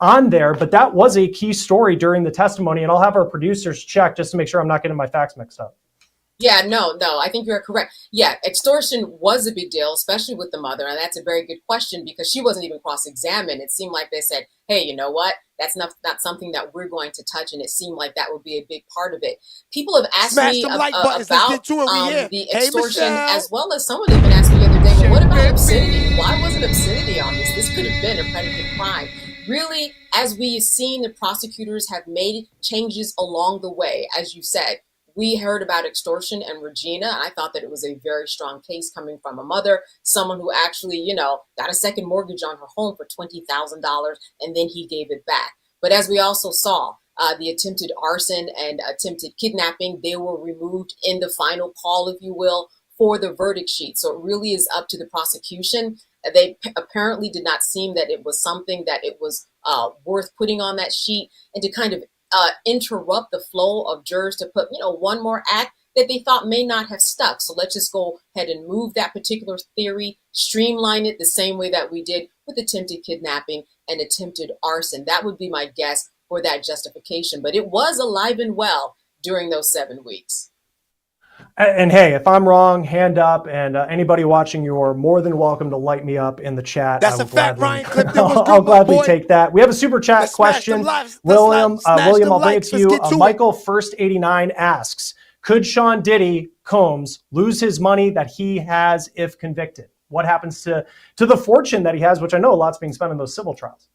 on there, but that was a key story during the testimony. And I'll have our producers check just to make sure I'm not getting my facts mixed up. Yeah, no, I think you're correct. Yeah, extortion was a big deal, especially with the mother. And that's a very good question because she wasn't even cross-examined. It seemed like they said, hey, you know what? That's not something that we're going to touch. And it seemed like that would be a big part of it. People have asked me about the extortion, as well as someone even asked me the other day, well, what about obscenity? Why wasn't obscenity on this? This could have been a predicate crime. Really, as we've seen, the prosecutors have made changes along the way, as you said. We heard about extortion and Regina. I thought that it was a very strong case coming from a mother, someone who actually, got a second mortgage on her home for $20,000 and then he gave it back. But as we also saw, the attempted arson and attempted kidnapping, they were removed in the final call, if you will, for the verdict sheet. So it really is up to the prosecution. They apparently did not seem that it was something that it was worth putting on that sheet, and to kind of interrupt the flow of jurors to put, one more act that they thought may not have stuck. So let's just go ahead and move that particular theory, streamline it the same way that we did with attempted kidnapping and attempted arson. That would be my guess for that justification. But it was alive and well during those 7 weeks. And hey, if I'm wrong, hand up. And anybody watching, you're more than welcome to light me up in the chat. That's a fact, Ryan Clifton. I'll gladly take that. We have a super chat question. William, I'll bring it to you. Michael First 89 asks, could Sean Diddy Combs lose his money that he has if convicted? What happens to the fortune that he has, which I know a lot's being spent on those civil trials?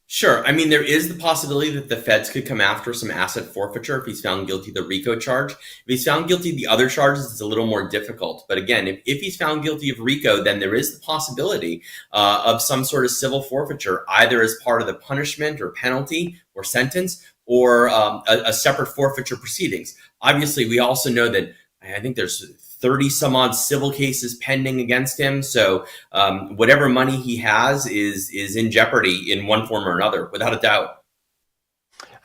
Sure. I mean, there is the possibility that the feds could come after some asset forfeiture if he's found guilty of the RICO charge. If he's found guilty of the other charges, it's a little more difficult. But again, if he's found guilty of RICO, then there is the possibility of some sort of civil forfeiture, either as part of the punishment or penalty or sentence, or a separate forfeiture proceedings. Obviously, we also know that I think there's 30 some odd civil cases pending against him. So whatever money he has is in jeopardy in one form or another, without a doubt.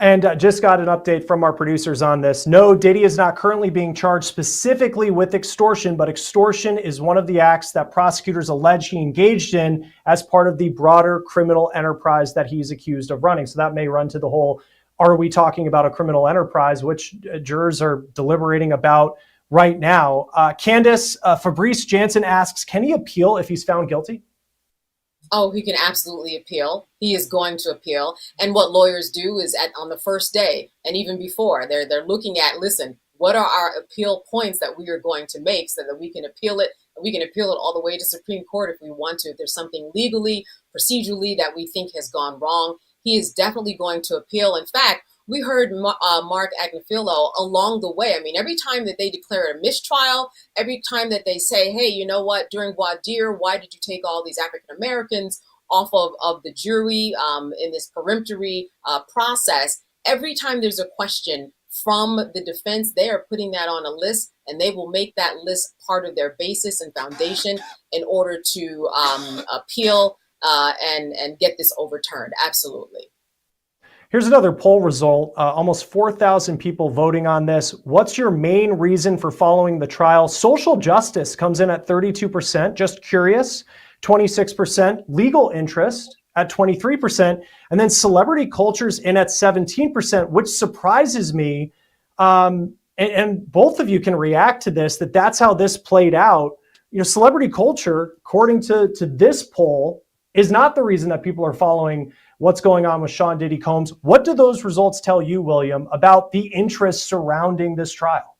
And just got an update from our producers on this. No, Diddy is not currently being charged specifically with extortion, but extortion is one of the acts that prosecutors allege he engaged in as part of the broader criminal enterprise that he's accused of running. So that may run to the whole, are we talking about a criminal enterprise, which jurors are deliberating about right now. Candace, Fabrice Jansen asks, can he appeal if he's found guilty? Oh, he can absolutely appeal. He is going to appeal. And what lawyers do is on the first day and even before, they're looking at, listen, what are our appeal points that we are going to make so that we can appeal it? And we can appeal it all the way to Supreme Court if we want to. If there's something legally, procedurally that we think has gone wrong, he is definitely going to appeal. In fact, we heard Mark Agnifilo along the way. I mean, every time that they declare a mistrial, every time that they say, hey, you know what, during voir dire, why did you take all these African Americans off of the jury in this peremptory process? Every time there's a question from the defense, they are putting that on a list, and they will make that list part of their basis and foundation in order to appeal and get this overturned. Absolutely. Here's another poll result. Almost 4,000 people voting on this. What's your main reason for following the trial? Social justice comes in at 32%, just curious, 26%, legal interest at 23%, and then celebrity culture's in at 17%, which surprises me. And both of you can react to this, that's how this played out. Celebrity culture, according to this poll, is not the reason that people are following what's going on with Sean Diddy Combs. What do those results tell you, William, about the interest surrounding this trial?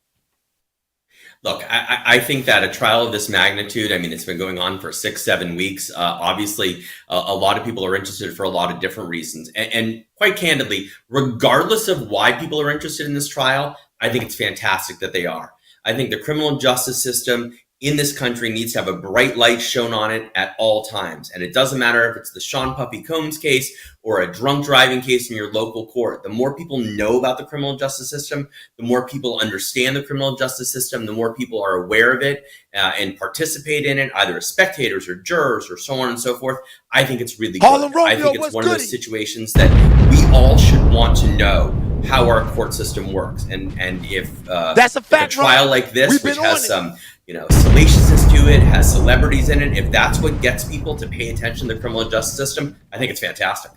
Look, I think that a trial of this magnitude, I mean, it's been going on for 6-7 weeks. Obviously, a lot of people are interested for a lot of different reasons. And quite candidly, regardless of why people are interested in this trial, I think it's fantastic that they are. I think the criminal justice system in this country needs to have a bright light shown on it at all times. And it doesn't matter if it's the Sean Puffy Combs case or a drunk driving case in your local court. The more people know about the criminal justice system, the more people understand the criminal justice system, the more people are aware of it and participate in it, either as spectators or jurors or so on and so forth. I think it's really good. I think it's one of those situations that we all should want to know how our court system works. And if that's a fact, if a trial like this, which has some salaciousness to it, has celebrities in it, if that's what gets people to pay attention to the criminal justice system, I think it's fantastic.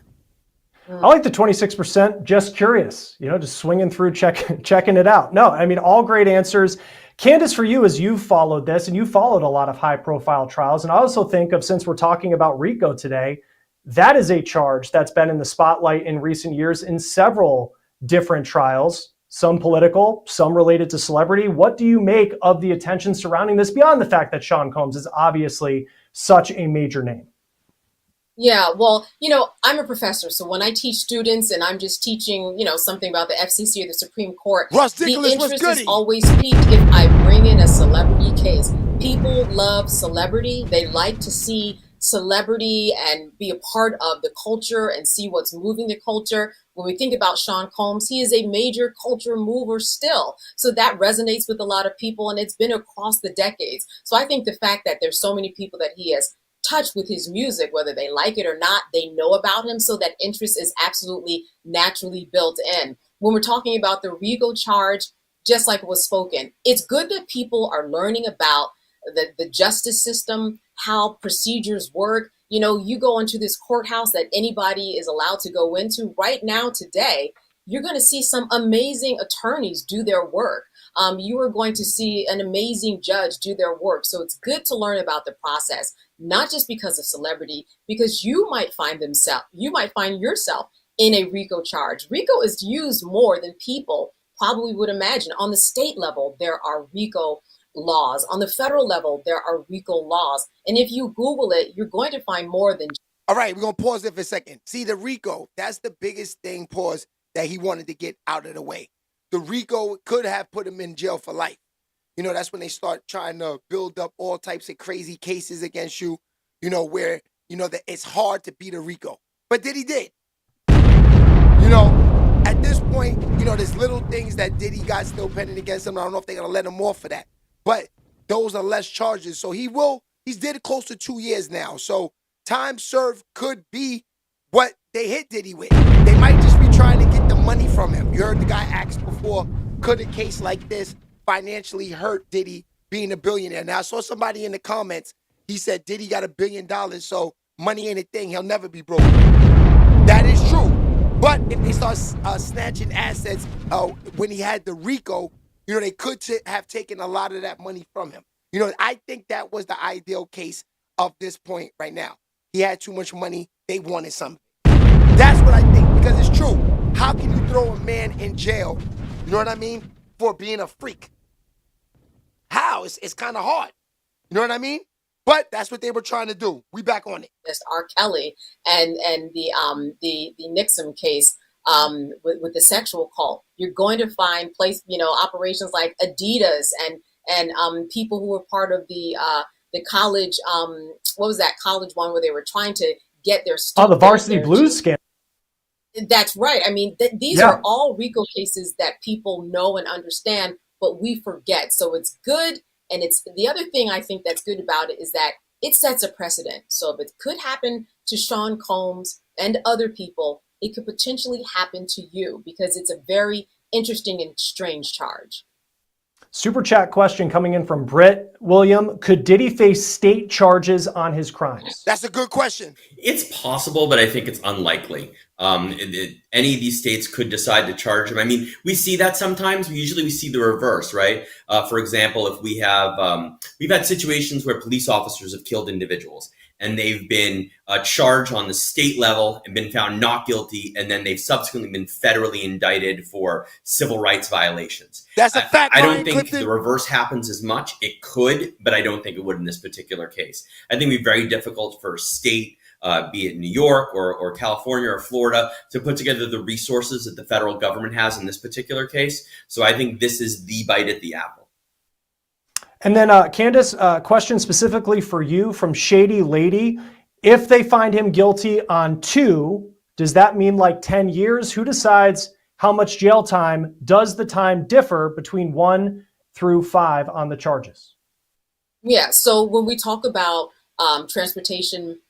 I like the 26%, just curious, just swinging through, checking it out. No, I mean, all great answers. Candace, for you, as you've followed this and you followed a lot of high profile trials, and I also think of, since we're talking about RICO today, that is a charge that's been in the spotlight in recent years in several different trials, some political, some related to celebrity. What do you make of the attention surrounding this beyond the fact that Sean Combs is obviously such a major name? Yeah, well, I'm a professor, so when I teach students and I'm just teaching, something about the FCC or the Supreme Court, the interest is always piqued if I bring in a celebrity case. People love celebrity. They like to see celebrity and be a part of the culture and see what's moving the culture. When we think about Sean Combs, he is a major culture mover still. So that resonates with a lot of people, and it's been across the decades. So I think the fact that there's so many people that he has touch with his music, whether they like it or not, they know about him. So that interest is absolutely naturally built in. When we're talking about the RICO charge, just like it was spoken, it's good that people are learning about the justice system, how procedures work. You go into this courthouse that anybody is allowed to go into right now today, you're going to see some amazing attorneys do their work. You are going to see an amazing judge do their work. So it's good to learn about the process, not just because of celebrity, because you might find yourself in a RICO charge. RICO is used more than people probably would imagine. On the state level, there are RICO laws. On the federal level, there are RICO laws. And if you Google it, you're going to find more than. All right, we're going to pause there for a second. See, the RICO, that's the biggest thing, pause, that he wanted to get out of the way. The RICO could have put him in jail for life. That's when they start trying to build up all types of crazy cases against you, where, that it's hard to beat a RICO. But Diddy did. At this point, there's little things that Diddy got still pending against him. I don't know if they're going to let him off for that. But those are less charges. So he's did close to 2 years now. So time served could be what they hit Diddy with. They might just be trying to get the money from him. You heard the guy ask before, could a case like this financially hurt Diddy being a billionaire? Now, I saw somebody in the comments, he said Diddy got $1 billion, so money ain't a thing. He'll never be broke. That is true. But if they start snatching assets when he had the RICO, they could have taken a lot of that money from him. I think that was the ideal case of this point right now. He had too much money. They wanted something. That's what I think, because it's true. How can you throw a man in jail, you know what I mean, for being a freak? How? It's kind of hard. You know what I mean? But that's what they were trying to do. We back on it. Just R. Kelly and the Nixon case with the sexual cult. You're going to find operations like Adidas and people who were part of the college. What was that college one where they were trying to get their students? Oh, the Varsity Blues scandal. That's right. I mean, these are all RICO cases that people know and understand, but we forget. So it's good. And it's the other thing I think that's good about it is that it sets a precedent. So if it could happen to Sean Combs and other people, it could potentially happen to you because it's a very interesting and strange charge. Super chat question coming in from Britt. William, could Diddy face state charges on his crimes? That's a good question. It's possible, but I think it's unlikely. Any of these states could decide to charge him. I mean, we see that sometimes. Usually we see the reverse, right? For example, if we've had situations where police officers have killed individuals and they've been charged on the state level and been found not guilty, and then they've subsequently been federally indicted for civil rights violations. That's a fact. I don't think the reverse happens as much. It could, but I don't think it would in this particular case. I think it'd be very difficult for a state, be it New York or California or Florida, to put together the resources that the federal government has in this particular case. So I think this is the bite at the apple. And then Candace, question specifically for you from Shady Lady. If they find him guilty on 2, does that mean like 10 years? Who decides how much jail time? Does the time differ between 1 through 5 on the charges? Yeah, so when we talk about transportation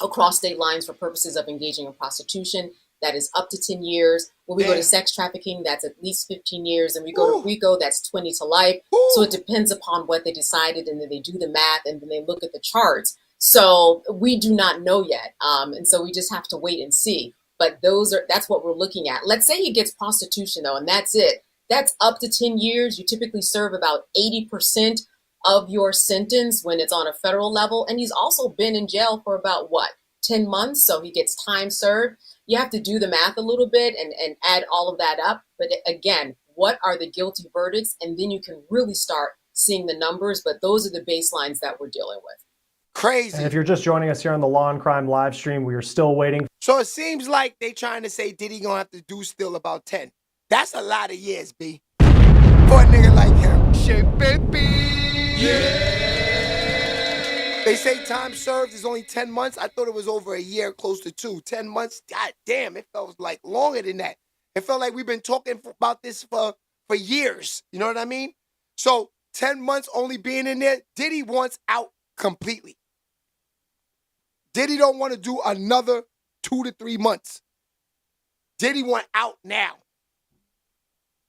across state lines for purposes of engaging in prostitution, that is up to 10 years. When we go to sex trafficking, that's at least 15 years. And we go to RICO, that's 20 to life. So it depends upon what they decided, and then they do the math, and then they look at the charts. So we do not know yet. And so we just have to wait and see. But that's what we're looking at. Let's say he gets prostitution though, and that's it. That's up to 10 years. You typically serve about 80% of your sentence when it's on a federal level. And he's also been in jail for about 10 months. So he gets time served. You have to do the math a little bit and add all of that up. But again, what are the guilty verdicts? And then you can really start seeing the numbers. But those are the baselines that we're dealing with. Crazy. And if you're just joining us here on the Law and Crime live stream, we are still waiting. So it seems like they trying to say Diddy gonna have to do still about 10. That's a lot of years, B. For a nigga like him. Shit, baby. Yeah. They say time served is only 10 months. I thought it was over a year, close to 2. 10 months, god damn, it felt like longer than that. It felt like we've been talking about this for years. You know what I mean? So 10 months only being in there, Diddy wants out completely. Diddy don't want to do another 2 to 3 months. Diddy want out now.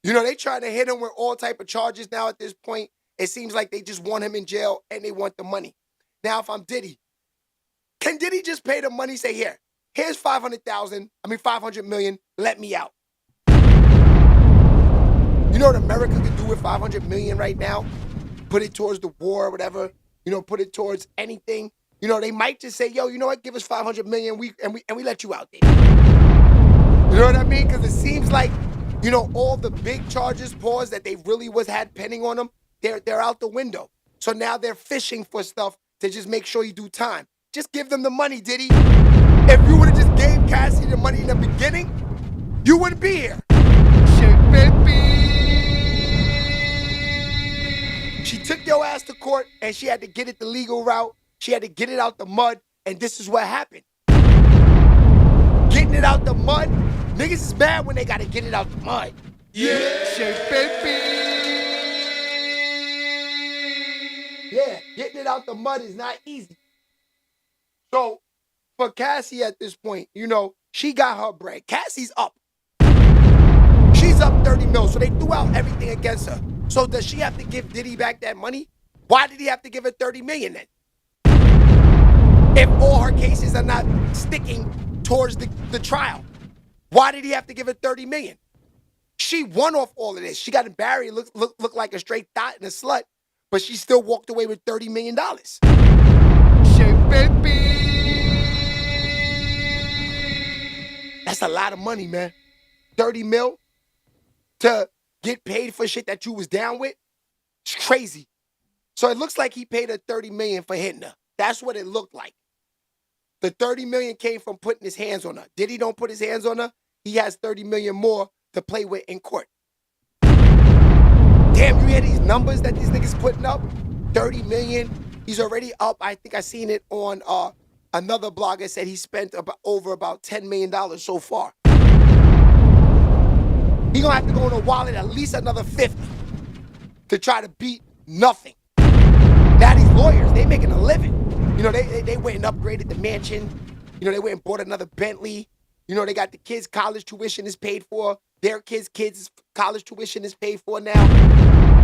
You know, they trying to hit him with all type of charges now at this point. It seems like they just want him in jail and they want the money. Now, if I'm Diddy, can Diddy just pay the money, say, here's 500 million, let me out. You know what America could do with 500 million right now? Put it towards the war or whatever, put it towards anything. They might just say, yo, you know what? Give us 500 million and we let you out, Diddy. You know what I mean? Because it seems like, all the big charges, that they really had pending on them, they're out the window. So now they're fishing for stuff to just make sure you do time. Just give them the money, Diddy. If you would have just gave Cassie the money in the beginning, you wouldn't be here. Shit, baby. She took your ass to court and she had to get it the legal route. She had to get it out the mud, and this is what happened. Getting it out the mud, niggas is mad when they gotta get it out the mud. Yeah, shit, baby. Yeah, getting it out the mud is not easy. So, for Cassie at this point, she got her bread. Cassie's up. She's up 30 mil, so they threw out everything against her. So does she have to give Diddy back that money? Why did he have to give her 30 million then? If all her cases are not sticking towards the trial, why did he have to give her 30 million? She won off all of this. She got embarrassed, looked like a straight thot and a slut, but she still walked away with $30 million. Shit, baby. That's a lot of money, man. 30 mil to get paid for shit that you was down with? It's crazy. So it looks like he paid her 30 million for hitting her. That's what it looked like. The 30 million came from putting his hands on her. Diddy don't put his hands on her. He has 30 million more to play with in court. Damn, you hear these numbers that these niggas putting up? 30 million. He's already up. I think I seen it on another blogger said he spent over about $10 million so far. He gonna have to go in a wallet at least another 50 to try to beat nothing. Now these lawyers, they making a living. They went and upgraded the mansion. They went and bought another Bentley. They got the kids' college tuition is paid for. Their kids' college tuition is paid for now.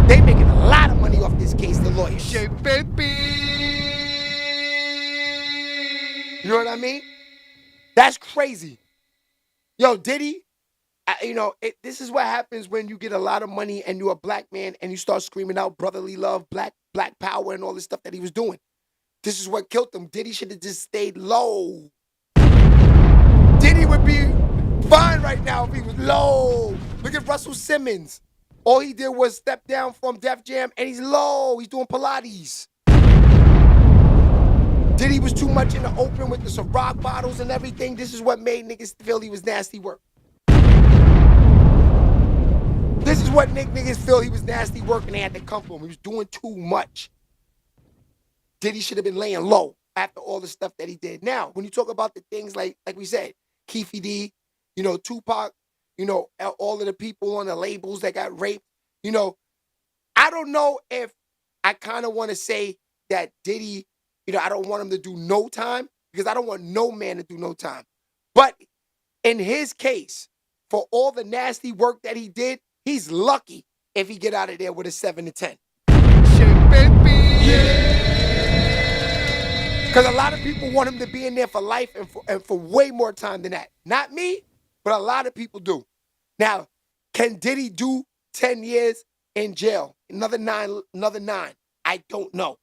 They making a lot of money off this case, the lawyers. Shit, baby. You know what I mean? That's crazy. Yo, Diddy, this is what happens when you get a lot of money and you're a black man and you start screaming out brotherly love, black power, and all this stuff that he was doing. This is what killed him. Diddy should have just stayed low. Diddy would be fine right now if he was low. Look at Russell Simmons. All he did was step down from Def Jam and he's low. He's doing Pilates. Diddy was too much in the open with the Ciroc bottles and everything. This is what made niggas feel he was nasty work. This is what niggas feel he was nasty work and they had to come for him. He was doing too much. Diddy should have been laying low after all the stuff that he did. Now, when you talk about the things like we said, Keefe D, Tupac, all of the people on the labels that got raped, I don't know if I kind of want to say that Diddy, I don't want him to do no time because I don't want no man to do no time. But in his case, for all the nasty work that he did, he's lucky if he get out of there with a 7 to 10. Shit, baby. Yeah. Because a lot of people want him to be in there for life and for way more time than that. Not me, but a lot of people do. Now, can Diddy do 10 years in jail? Another nine. I don't know.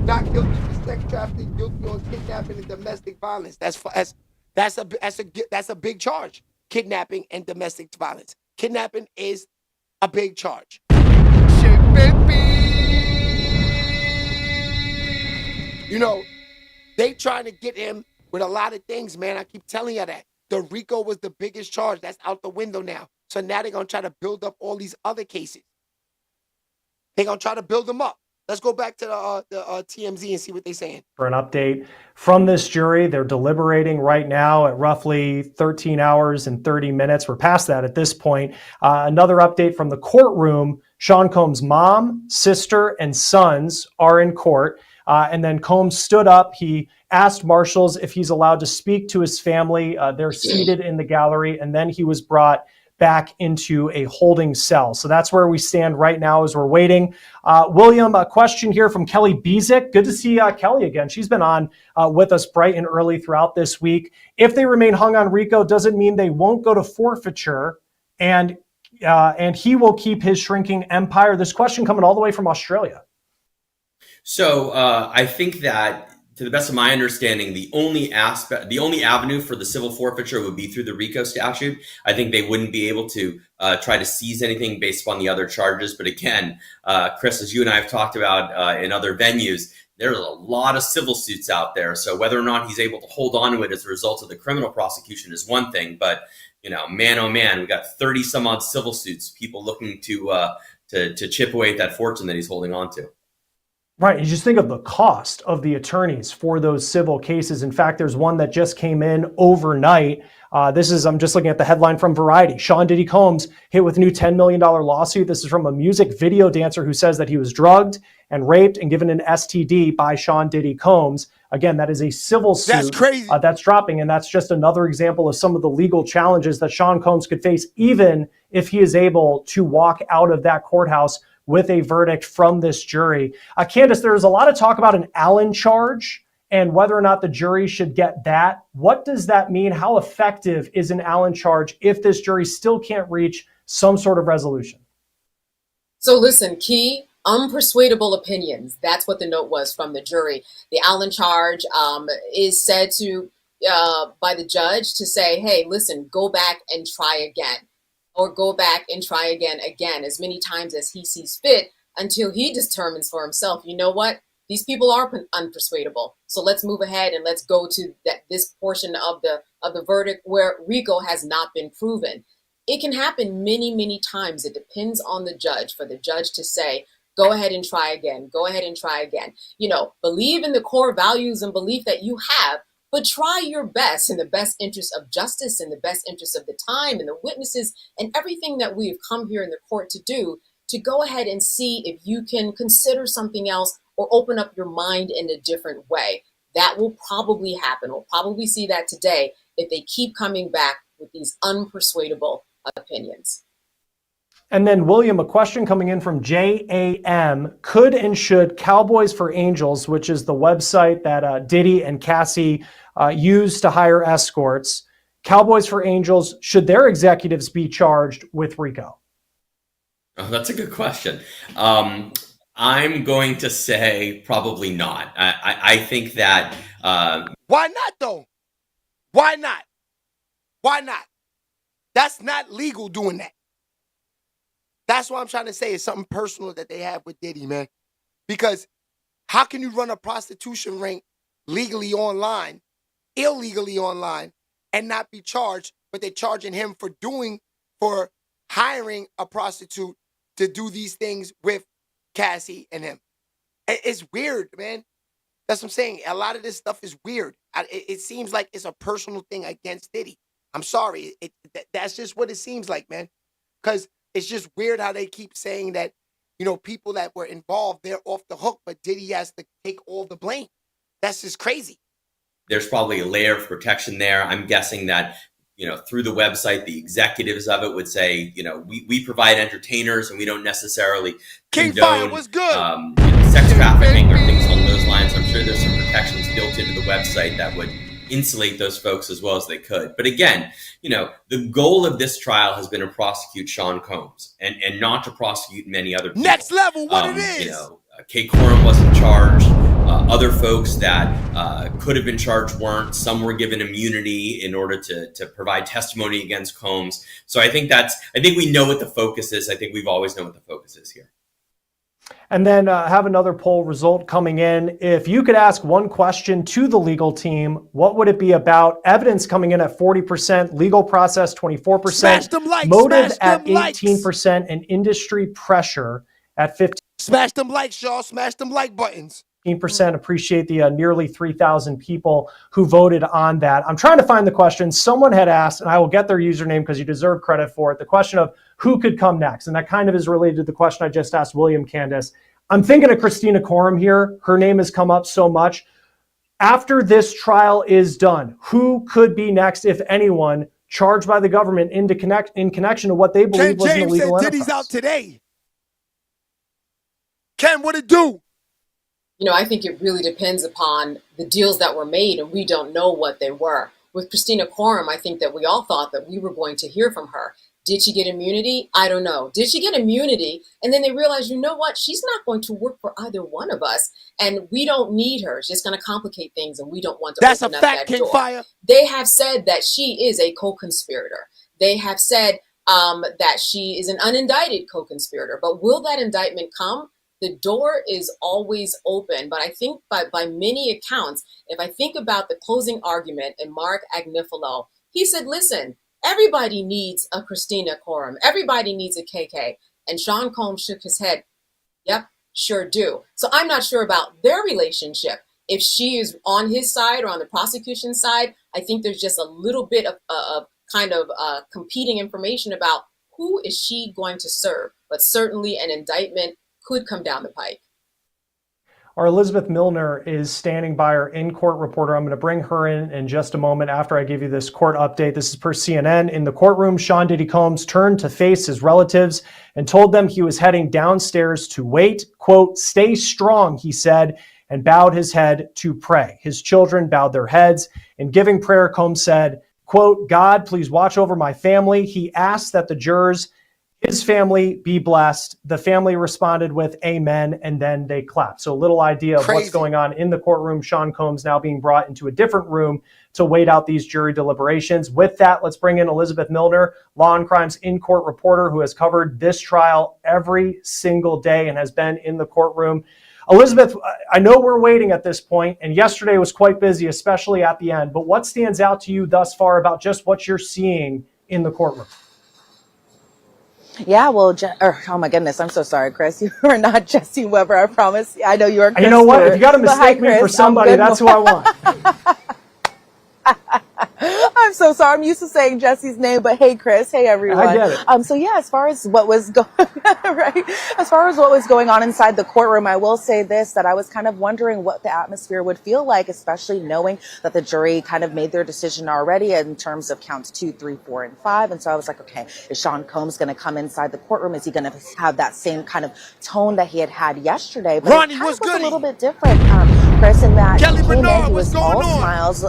Not guilty for sex trafficking, guilty on kidnapping and domestic violence. That's a big charge. Kidnapping and domestic violence. Kidnapping is a big charge. Shit, baby. You know, they trying to get him with a lot of things, man. I keep telling you that. The RICO was the biggest charge. That's out the window now. So now they're going to try to build up all these other cases. They're going to try to build them up. Let's go back to the TMZ and see what they're saying. For an update from this jury, they're deliberating right now at roughly 13 hours and 30 minutes. We're past that at this point. Another update from the courtroom. Sean Combs' mom, sister, and sons are in court. And then Combs stood up. He asked marshals if he's allowed to speak to his family. They're seated in the gallery. And then he was brought back into a holding cell. So that's where we stand right now as we're waiting. William, a question here from Kelly Bezick. Good to see Kelly again. She's been on with us bright and early throughout this week. If they remain hung on RICO, doesn't mean they won't go to forfeiture, and he will keep his shrinking empire. This question coming all the way from Australia. So I think that, to the best of my understanding, the only avenue for the civil forfeiture would be through the RICO statute. I think they wouldn't be able to try to seize anything based upon the other charges. But again, Chris, as you and I have talked about in other venues, there's a lot of civil suits out there. So whether or not he's able to hold on to it as a result of the criminal prosecution is one thing. But, you know, man, oh man, we got 30 some odd civil suits, people looking to chip away at that fortune that he's holding on to. Right. You just think of the cost of the attorneys for those civil cases. In fact, there's one that just came in overnight. I'm just looking at the headline from Variety. Sean Diddy Combs hit with new $10 million lawsuit. This is from a music video dancer who says that he was drugged and raped and given an STD by Sean Diddy Combs. Again, that is a civil suit. That's crazy. That's dropping. And that's just another example of some of the legal challenges that Sean Combs could face, even if he is able to walk out of that courthouse with a verdict from this jury. Candace, there's a lot of talk about an Allen charge and whether or not the jury should get that. What does that mean? How effective is an Allen charge if this jury still can't reach some sort of resolution? So listen, key, unpersuadable opinions. That's what the note was from the jury. The Allen charge is said to, by the judge to say, hey, listen, go back and try again. Or go back and try again, as many times as he sees fit until he determines for himself, you know what, these people are unpersuadable. So let's move ahead and let's go to this portion of the verdict where RICO has not been proven. It can happen many, many times. It depends on the judge, for the judge to say, go ahead and try again. Go ahead and try again. You know, believe in the core values and belief that you have, but try your best in the best interest of justice, in the best interest of the time and the witnesses and everything that we have come here in the court to do, to go ahead and see if you can consider something else or open up your mind in a different way. That will probably happen. We'll probably see that today if they keep coming back with these unpersuadable opinions. And then, William, a question coming in from JAM. Could and should Cowboys for Angels, which is the website that Diddy and Cassie use to hire escorts, Cowboys for Angels, should their executives be charged with RICO? Oh, that's a good question. I'm going to say probably not. I think that... Why not, though? Why not? Why not? That's not legal doing that. That's what I'm trying to say. It's something personal that they have with Diddy, man. Because how can you run a prostitution ring legally online, illegally online, and not be charged, but they're charging him for hiring a prostitute to do these things with Cassie and him. It's weird, man. That's what I'm saying. A lot of this stuff is weird. It seems like it's a personal thing against Diddy. I'm sorry. That's just what it seems like, man. Because it's just weird how they keep saying that, you know, people that were involved, they're off the hook, but Diddy has to take all the blame. That's just crazy. There's probably a layer of protection there. I'm guessing that, you know, through the website, the executives of it would say, you know, we provide entertainers and we don't necessarily condone what's good? Sex trafficking or things lines. I'm sure there's some protections built into the website that would insulate those folks as well as they could. But again, the goal of this trial has been to prosecute Sean Combs and not to prosecute many other people. Next level, what it is. Kate Coram wasn't charged. Other folks that could have been charged weren't. Some were given immunity in order to provide testimony against Combs. So I think we know what the focus is. I think we've always known what the focus is here. And then have another poll result coming in. If you could ask one question to the legal team, what would it be about? Evidence coming in at 40%, legal process 24%, Smash them likes, motive smash at them likes. 18%, and industry pressure at 15%. Smash them likes, y'all. Smash them like buttons. Appreciate the nearly 3,000 people who voted on that. I'm trying to find the question. Someone had asked, and I will get their username because you deserve credit for it, the question of who could come next. And that kind of is related to the question I just asked William Candace. I'm thinking of Christina Coram here. Her name has come up so much. After this trial is done, who could be next, if anyone, charged by the government in connection to what they believe was an illegal enterprise? Ken James said Diddy's out today. Ken, what it do? I think it really depends upon the deals that were made, and we don't know what they were. With Christina Coram, I think that we all thought that we were going to hear from her. Did she get immunity? I don't know. Did she get immunity? And then they realized, you know what? She's not going to work for either one of us, and we don't need her. It's just going to complicate things, and we don't want to That's open a up fact, that door. King Fire. They have said that she is a co-conspirator. They have said that she is an unindicted co-conspirator. But will that indictment come? The door is always open, but I think by many accounts, if I think about the closing argument in Mark Agnifilo, he said, listen, everybody needs a Christina Coram. Everybody needs a KK. And Sean Combs shook his head. Yep, sure do. So I'm not sure about their relationship. If she is on his side or on the prosecution side, I think there's just a little bit of competing information about who is she going to serve. But certainly an indictment could come down the pike. Our Elizabeth Milner is standing by, our in-court reporter. I'm going to bring her in just a moment after I give you this court update. This is per CNN. In the courtroom, Sean Diddy Combs turned to face his relatives and told them he was heading downstairs to wait. Quote, "Stay strong," he said, and bowed his head to pray. His children bowed their heads. In giving prayer, Combs said, quote, "God, please watch over my family." He asked that the jurors, his family, be blessed. The family responded with amen, and then they clapped. So a little idea of what's going on in the courtroom. Sean Combs now being brought into a different room to wait out these jury deliberations. With that, let's bring in Elizabeth Milner, Law and Crime's in-court reporter who has covered this trial every single day and has been in the courtroom. Elizabeth, I know we're waiting at this point, and yesterday was quite busy, especially at the end, but what stands out to you thus far about just what you're seeing in the courtroom? Yeah, well, oh my goodness, I'm so sorry, Chris. You are not Jesse Weber, I promise. I know you are Chris. You know what? If you got to mistake me for somebody, that's who I want. I'm so sorry. I'm used to saying Jesse's name, but hey, Chris. Hey, everyone. I get it. So yeah, as far as what was going, right? As far as what was going on inside the courtroom, I will say this, that I was kind of wondering what the atmosphere would feel like, especially knowing that the jury kind of made their decision already in terms of counts 2, 3, 4, and 5. And so I was like, okay, is Sean Combs going to come inside the courtroom? Is he going to have that same kind of tone that he had yesterday? But Ronnie, it kind what's of was good? a little bit different, Chris, in that Kelly he came Bernard, in, he what's was going all on? smiles,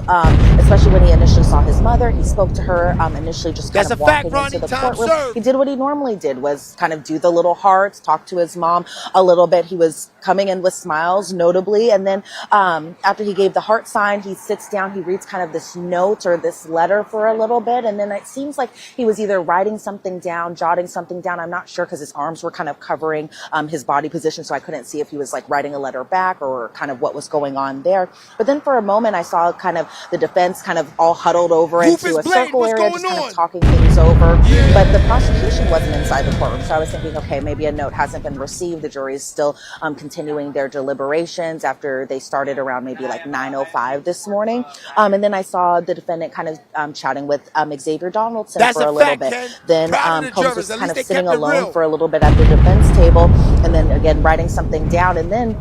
especially when he initially saw his mother. He spoke to her initially just kind That's of a fact, walking Ronnie. into the Time courtroom. served. He did what he normally did, was kind of do the little hearts, talk to his mom a little bit. He was coming in with smiles, notably. And then after he gave the heart sign, he sits down, he reads kind of this note or this letter for a little bit. And then it seems like he was either writing something down, jotting something down. I'm not sure because his arms were kind of covering his body position. So I couldn't see if he was like writing a letter back or kind of what was going on there. But then for a moment, I saw kind of the defense kind of all huddled over into a circle area, just kind of talking things over. But the prosecution wasn't inside the courtroom. So I was thinking, okay, maybe a note hasn't been received. The jury is still continuing their deliberations after they started around maybe like 9:05 this morning. And then I saw the defendant kind of chatting with Xavier Donaldson for a little bit. Ken. Then The Combs jurors, was at kind least of they sitting kept it alone real. for a little bit at the defense table, and then again writing something down. And then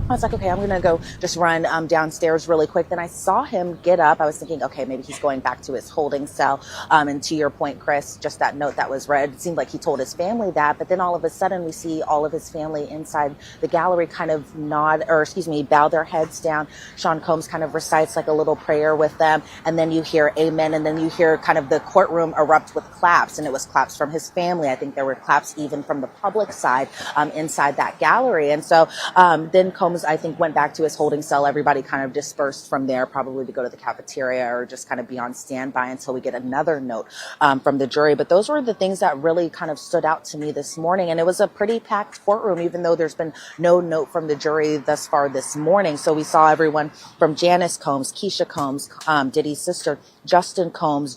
I was like, okay, I'm going to go just run downstairs really quick. Then I saw him get up. I was thinking, okay, maybe he's going back to his holding cell. And to your point, Chris, just that note that was read, it seemed like he told his family that. But then all of a sudden we see all of his family inside the gallery kind of bow their heads down. Sean Combs kind of recites like a little prayer with them. And then you hear amen. And then you hear kind of the courtroom erupt with claps. And it was claps from his family. I think there were claps even from the public side inside that gallery. And so then Combs, I think, went back to his holding cell. Everybody kind of dispersed from there, probably to go to the cafeteria or just kind of be on standby until we get another note from the jury. But those were the things that really kind of stood out to me this morning. And it was a pretty packed courtroom, even though there's been no note from the jury thus far this morning. So we saw everyone from Janice Combs, Keisha Combs, Diddy's sister, Justin Combs,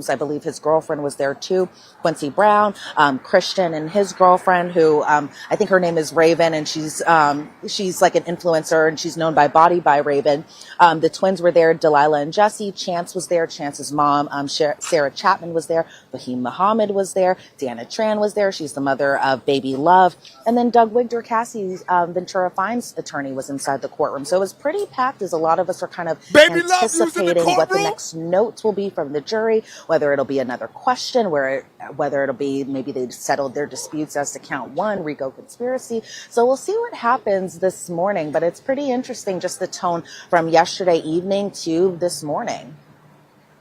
I believe his girlfriend was there too, Quincy Brown, Christian and his girlfriend, who I think her name is Raven, and she's like an influencer, and she's known by Body by Raven. The twins were there, Delilah and Jesse. Chance was there, Chance's mom. Sarah Chapman was there. Fahim Muhammad was there. Deanna Tran was there. She's the mother of baby Love. And then Doug Wigder, Cassie's Ventura Fines attorney, was inside the courtroom. So it was pretty packed, as a lot of us are kind of anticipating what the next notes will be from the jury, whether it'll be another question, whether it'll be maybe they've settled their disputes as to count 1, RICO conspiracy. So we'll see what happens this morning, but it's pretty interesting, just the tone from yesterday evening to this morning.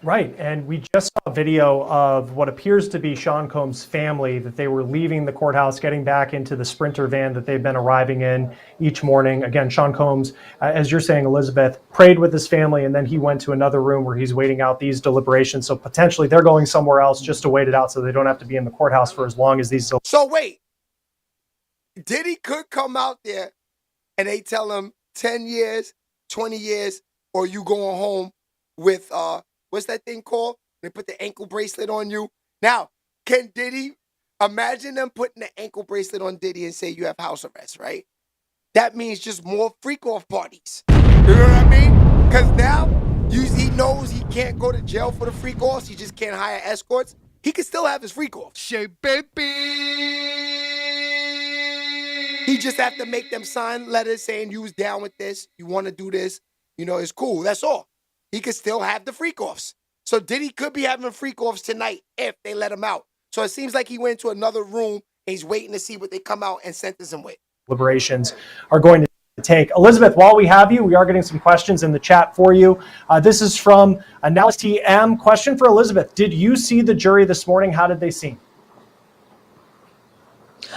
Right, and we just saw a video of what appears to be Sean Combs' family, that they were leaving the courthouse, getting back into the Sprinter van that they've been arriving in each morning. Again, Sean Combs, as you're saying, Elizabeth, prayed with his family, and then he went to another room where he's waiting out these deliberations. So potentially they're going somewhere else just to wait it out so they don't have to be in the courthouse for as long as these. So wait, Diddy could come out there and they tell him 10 years, 20 years, or you going home with, what's that thing called? They put the ankle bracelet on you. Now, can Diddy, imagine them putting the ankle bracelet on Diddy and say you have house arrest, right? That means just more freak-off parties. You know what I mean? Because now he knows he can't go to jail for the freak-offs. He just can't hire escorts. He can still have his freak-offs. Shay, baby. He just have to make them sign letters saying you was down with this, you want to do this, you know, it's cool. That's all. He could still have the freak-offs. So Diddy could be having freak-offs tonight if they let him out. So it seems like he went to another room and he's waiting to see what they come out and sentence him with. Deliberations are going to take. Elizabeth, while we have you, we are getting some questions in the chat for you. This is from Analyst TM. Question for Elizabeth. Did you see the jury this morning? How did they seem?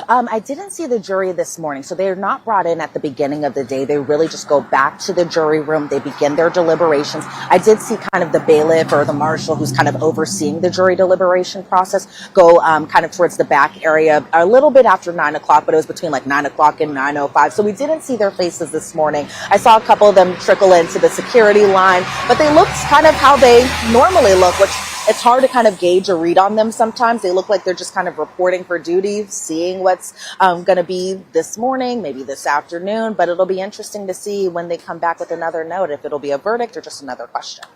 I didn't see the jury this morning. So they're not brought in at the beginning of the day. They really just go back to the jury room. They begin their deliberations. I did see kind of the bailiff or the marshal who's kind of overseeing the jury deliberation process go kind of towards the back area a little bit after 9 o'clock, but it was between like 9 o'clock and 9:05. So we didn't see their faces this morning. I saw a couple of them trickle into the security line, but they looked kind of how they normally look, which it's hard to kind of gauge or read on them sometimes. They look like they're just kind of reporting for duty, seeing what's going to be this morning, maybe this afternoon. But it'll be interesting to see when they come back with another note, if it'll be a verdict or just another question.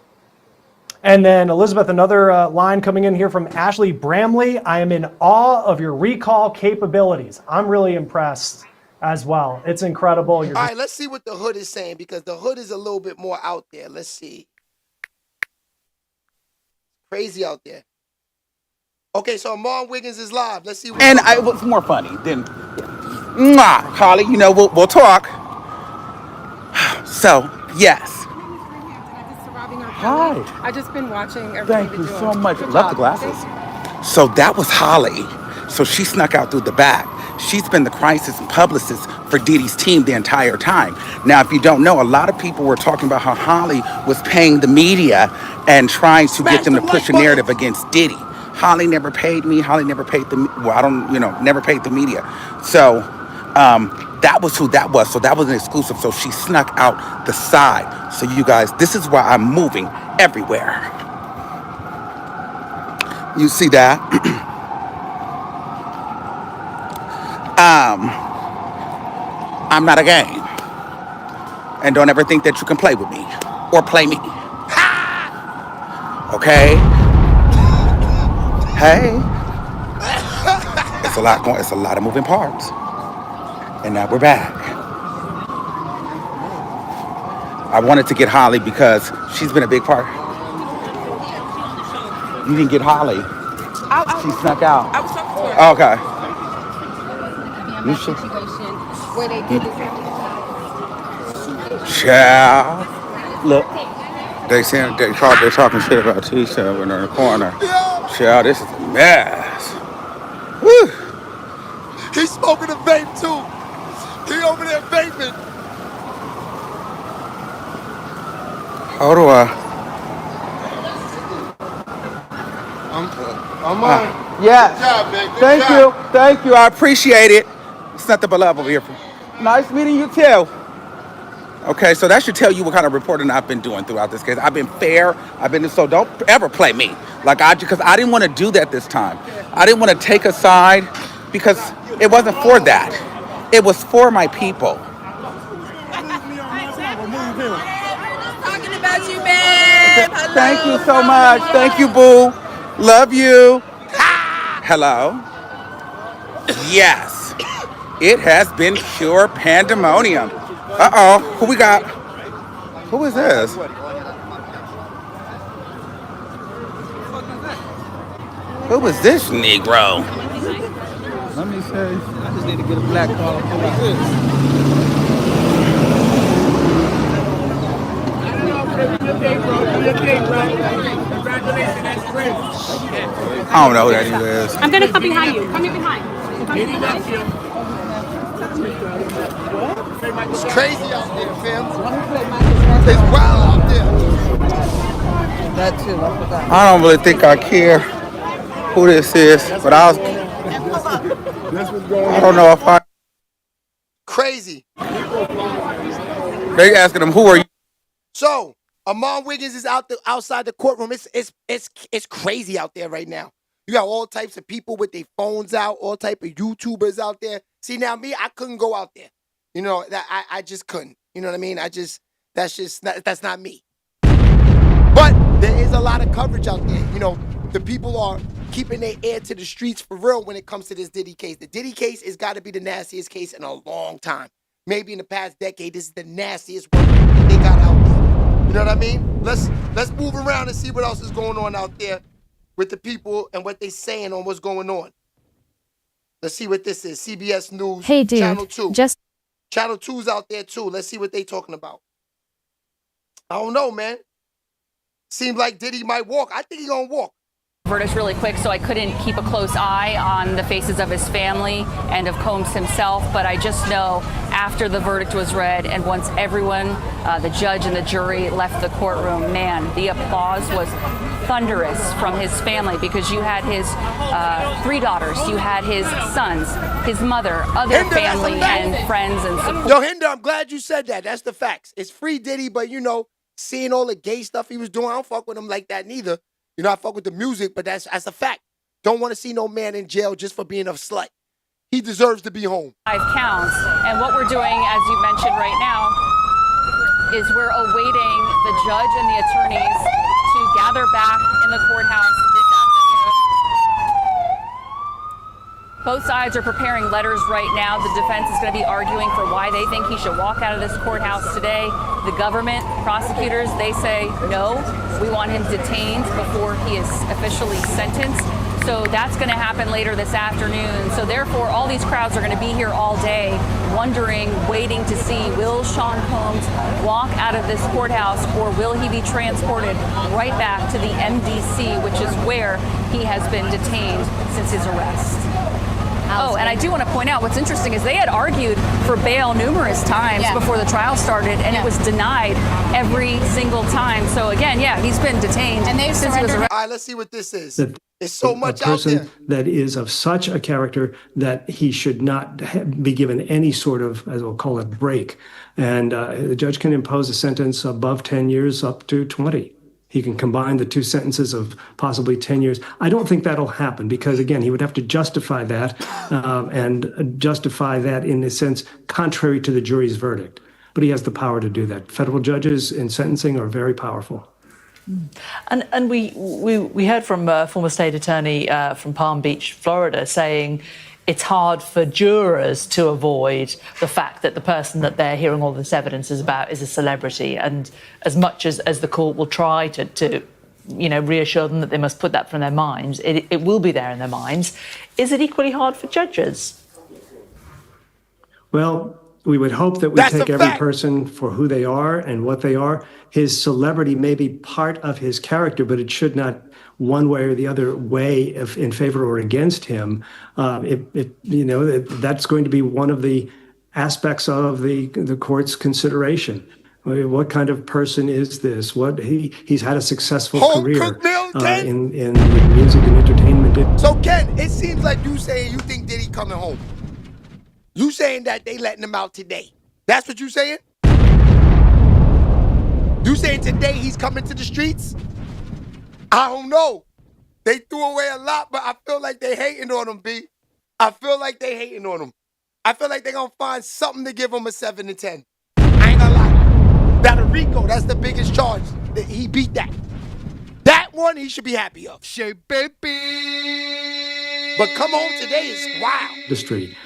And then, Elizabeth, another line coming in here from Ashley Bramley. I am in awe of your recall capabilities. I'm really impressed as well. It's incredible. All right, let's see what the hood is saying, because the hood is a little bit more out there. Let's see. Crazy out there. Okay, so Amon Wiggins is live. Let's see. And it was more funny than, Holly, you know, we'll talk. So, yes. Hi. I've just been watching everything. Thank you so much. Love the glasses. So that was Holly. So she snuck out through the back. She's been the crisis publicist for Diddy's team the entire time. Now, if you don't know, a lot of people were talking about how Holly was paying the media and trying to get them to push a narrative against Diddy. Holly never paid me. Holly never paid never paid the media. So that was who that was. So that was an exclusive. So she snuck out the side. So you guys, this is why I'm moving everywhere. You see that? I'm not a game. And don't ever think that you can play with me or play me. Okay? Hey. It's a lot of moving parts. And now we're back. I wanted to get Holly because she's been a big part. You didn't get Holly. She snuck out. I was talking to her. Okay. You should. Where they did Child. Look. They're talking shit about Tisha when they're in the corner. Child, this is a mess. Woo. He's smoking a vape too. He over there vaping. How do I? I'm on. Yes. Good job, man. Good Thank job. you. Thank you. I appreciate it. It's nothing but love over here. Nice meeting you too. Okay, so that should tell you what kind of reporting I've been doing throughout this case. I've been fair. So don't ever play me. Because I didn't want to do that this time. I didn't want to take a side because it wasn't for that. It was for my people. talking about you, babe. Hello. Thank you so much. Thank you, boo. Love you. Hello? Yes. It has been pure pandemonium. Uh-oh. Who we got? Who is this? Who is this Negro? Let me say, I just need to get a black card. Who is this? I don't know who that is. I'm gonna come behind you. Come behind. It's crazy out there, fam. It's wild out there. That too, I forgot. I don't really think I care who this is, but I don't know if I. Crazy. They asking him, who are you? So, Amon Wiggins is outside the courtroom. It's crazy out there right now. You got all types of people with their phones out, all type of YouTubers out there. See, now me, I couldn't go out there. You know, that I just couldn't. You know what I mean? That's not me. But there is a lot of coverage out there. You know, the people are keeping their ear to the streets for real when it comes to this Diddy case. The Diddy case has got to be the nastiest case in a long time. Maybe in the past decade, this is the nastiest one they got out there. You know what I mean? Let's move around and see what else is going on out there with the people and what they saying on what's going on. Let's see what this is. CBS News, Hey, dude, Channel 2. just Channel 2's out there too. Let's see what they talking about. I don't know, man. Seems like Diddy might walk. I think he gonna walk. Verdict really quick, so I couldn't keep a close eye on the faces of his family and of Combs himself, but I just know after the verdict was read and once everyone, the judge and the jury left the courtroom, man, the applause was thunderous from his family because you had his 3 daughters, you had his sons, his mother, other Hinder, family and friends and support. Yo, Hinder, I'm glad you said that. That's the facts. It's free Diddy, but you know, seeing all the gay stuff he was doing, I don't fuck with him like that neither. You know, I fuck with the music, but that's a fact. Don't want to see no man in jail just for being a slut. He deserves to be home. 5 counts. And what we're doing, as you mentioned right now, is we're awaiting the judge and the attorneys to gather back in the courthouse this afternoon. Both sides are preparing letters right now. The defense is going to be arguing for why they think he should walk out of this courthouse today. The government, prosecutors, they say, no, we want him detained before he is officially sentenced. So that's going to happen later this afternoon. So therefore, all these crowds are going to be here all day, wondering, waiting to see, will Sean Combs walk out of this courthouse or will he be transported right back to the MDC, which is where he has been detained since his arrest. Oh, and I do want to point out what's interesting is they had argued for bail numerous times before the trial started, and it was denied every single time. So again, yeah, he's been detained And since he was arrested. All right, let's see what this is. That There's so much out there. That is of such a character that he should not be given any sort of, as we'll call it, break. And the judge can impose a sentence above 10 years up to 20. He can combine the 2 sentences of possibly 10 years. I don't think that'll happen because, again, he would have to justify that and justify that in a sense contrary to the jury's verdict. But he has the power to do that. Federal judges in sentencing are very powerful. And we heard from a former state attorney from Palm Beach, Florida, saying it's hard for jurors to avoid the fact that the person that they're hearing all this evidence is about is a celebrity. And as much as the court will try to reassure them that they must put that from their minds, it will be there in their minds. Is it equally hard for judges? Well, we would hope that we take every person for who they are and what they are. His celebrity may be part of his character, but it should not one way or the other way in favor or against him. That's going to be one of the aspects of the court's consideration. What kind of person is this? He's had a successful career in music and entertainment. So Ken, it seems like you saying you think Diddy coming home. You saying that they letting him out today. That's what you saying? You saying today he's coming to the streets? I don't know. They threw away a lot, but I feel like they hating on him, B. I feel like they hating on him. I feel like they gonna find something to give him a 7 to 10. I ain't gonna lie. That Rico, that's the biggest charge. He beat that. That one he should be happy of. Shay baby. But come home today is wild. Industry.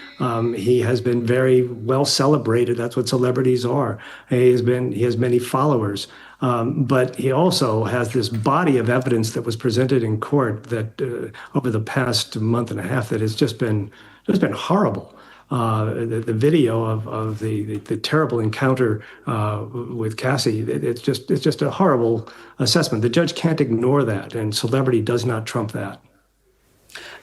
He has been very well celebrated. That's what celebrities are. He has many followers. But he also has this body of evidence that was presented in court that over the past month and a half that has just been horrible. The video of the terrible encounter with Cassie, it's just a horrible assessment. The judge can't ignore that, and celebrity does not trump that.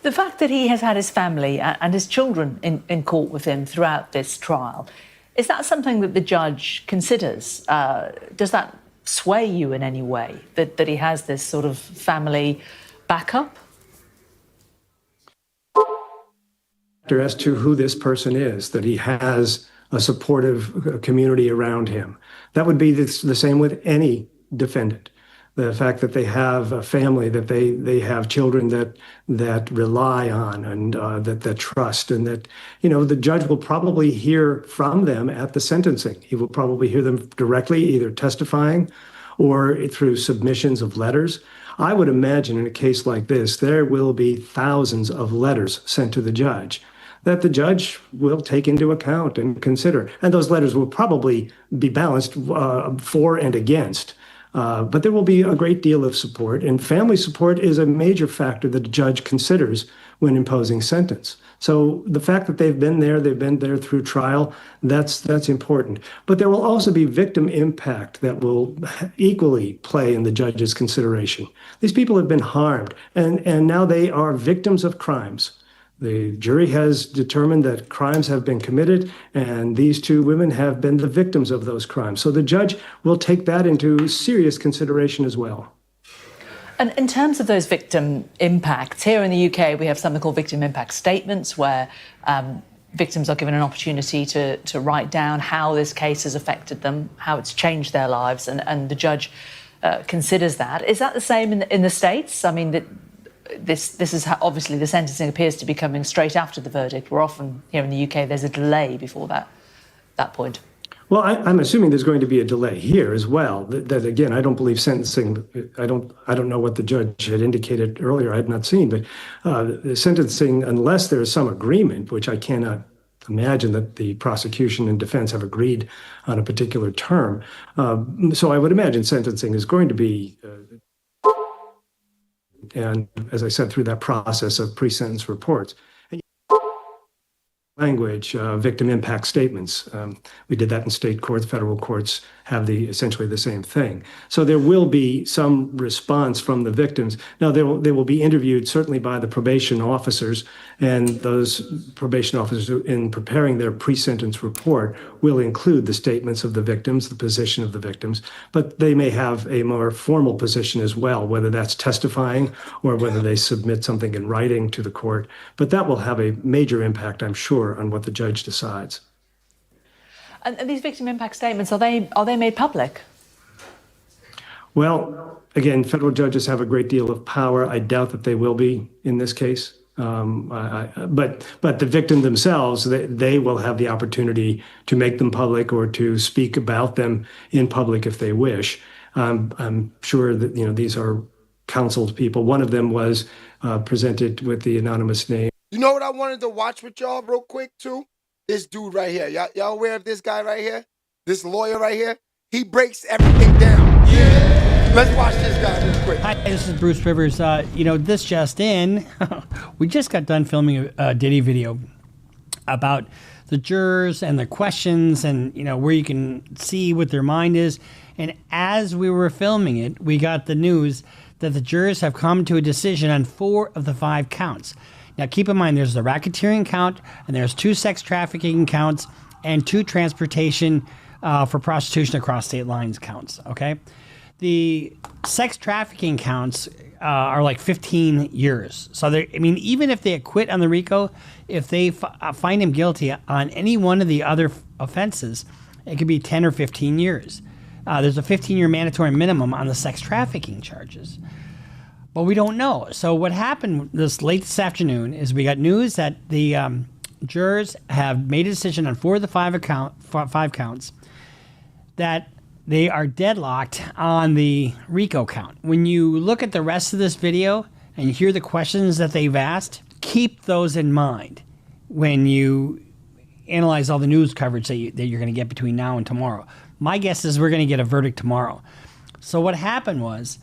The fact that he has had his family and his children in court with him throughout this trial, is that something that the judge considers? Does that sway you in any way, that he has this sort of family backup? As to who this person is, that he has a supportive community around him. That would be the same with any defendant. The fact that they have a family, that they have children that rely on and that trust, and that the judge will probably hear from them at the sentencing. He will probably hear them directly, either testifying or through submissions of letters. I would imagine in a case like this, there will be thousands of letters sent to the judge that the judge will take into account and consider. And those letters will probably be balanced for and against. But there will be a great deal of support, and family support is a major factor that a judge considers when imposing sentence. So the fact that they've been there through trial, that's important. But there will also be victim impact that will equally play in the judge's consideration. These people have been harmed, and now they are victims of crimes. The jury has determined that crimes have been committed, and these two women have been the victims of those crimes. So the judge will take that into serious consideration as well. And in terms of those victim impacts, here in the UK, we have something called victim impact statements, where victims are given an opportunity to write down how this case has affected them, how it's changed their lives, and the judge considers that. Is that the same in the States? I mean, this is how, obviously, the sentencing appears to be coming straight after the verdict. We're often, here in the UK, there's a delay before that point. Well, I'm assuming there's going to be a delay here as well. That again, I don't believe sentencing. I don't know what the judge had indicated earlier. I had not seen, but the sentencing, unless there is some agreement, which I cannot imagine that the prosecution and defense have agreed on a particular term. So I would imagine sentencing is going to be. And as I said, through that process of pre-sentence reports. Language, victim impact statements. We did that in state courts. Federal courts have essentially the same thing. So there will be some response from the victims. Now, they will be interviewed certainly by the probation officers, and those probation officers, in preparing their pre-sentence report, will include the statements of the victims, the position of the victims, but they may have a more formal position as well, whether that's testifying or whether they submit something in writing to the court. But that will have a major impact, I'm sure, on what the judge decides. And these victim impact statements, are they made public? Well, again, federal judges have a great deal of power. I doubt that they will be in this case. But the victim themselves, they will have the opportunity to make them public or to speak about them in public if they wish. I'm sure that these are counseled people. One of them was presented with the anonymous name You know what I wanted to watch with y'all real quick, too? This dude right here. Y'all aware of this guy right here? This lawyer right here? He breaks everything down. Yeah. Let's watch this guy real quick. Hi, this is Bruce Rivers. This just in, we just got done filming a Diddy video about the jurors and the questions and, where you can see what their mind is. And as we were filming it, we got the news that the jurors have come to a decision on 4 of the 5 counts. Now, keep in mind, there's the racketeering count, and there's 2 sex trafficking counts, and 2 transportation for prostitution across state lines counts, okay? The sex trafficking counts are like 15 years. So, even if they acquit on the RICO, if they find him guilty on any one of the other offenses, it could be 10 or 15 years. There's a 15-year mandatory minimum on the sex trafficking charges. But we don't know. So what happened late this afternoon is we got news that the jurors have made a decision on 4 of the 5 counts that they are deadlocked on the RICO count. When you look at the rest of this video and you hear the questions that they've asked, keep those in mind when you analyze all the news coverage that you're going to get between now and tomorrow. My guess is we're going to get a verdict tomorrow. So what happened was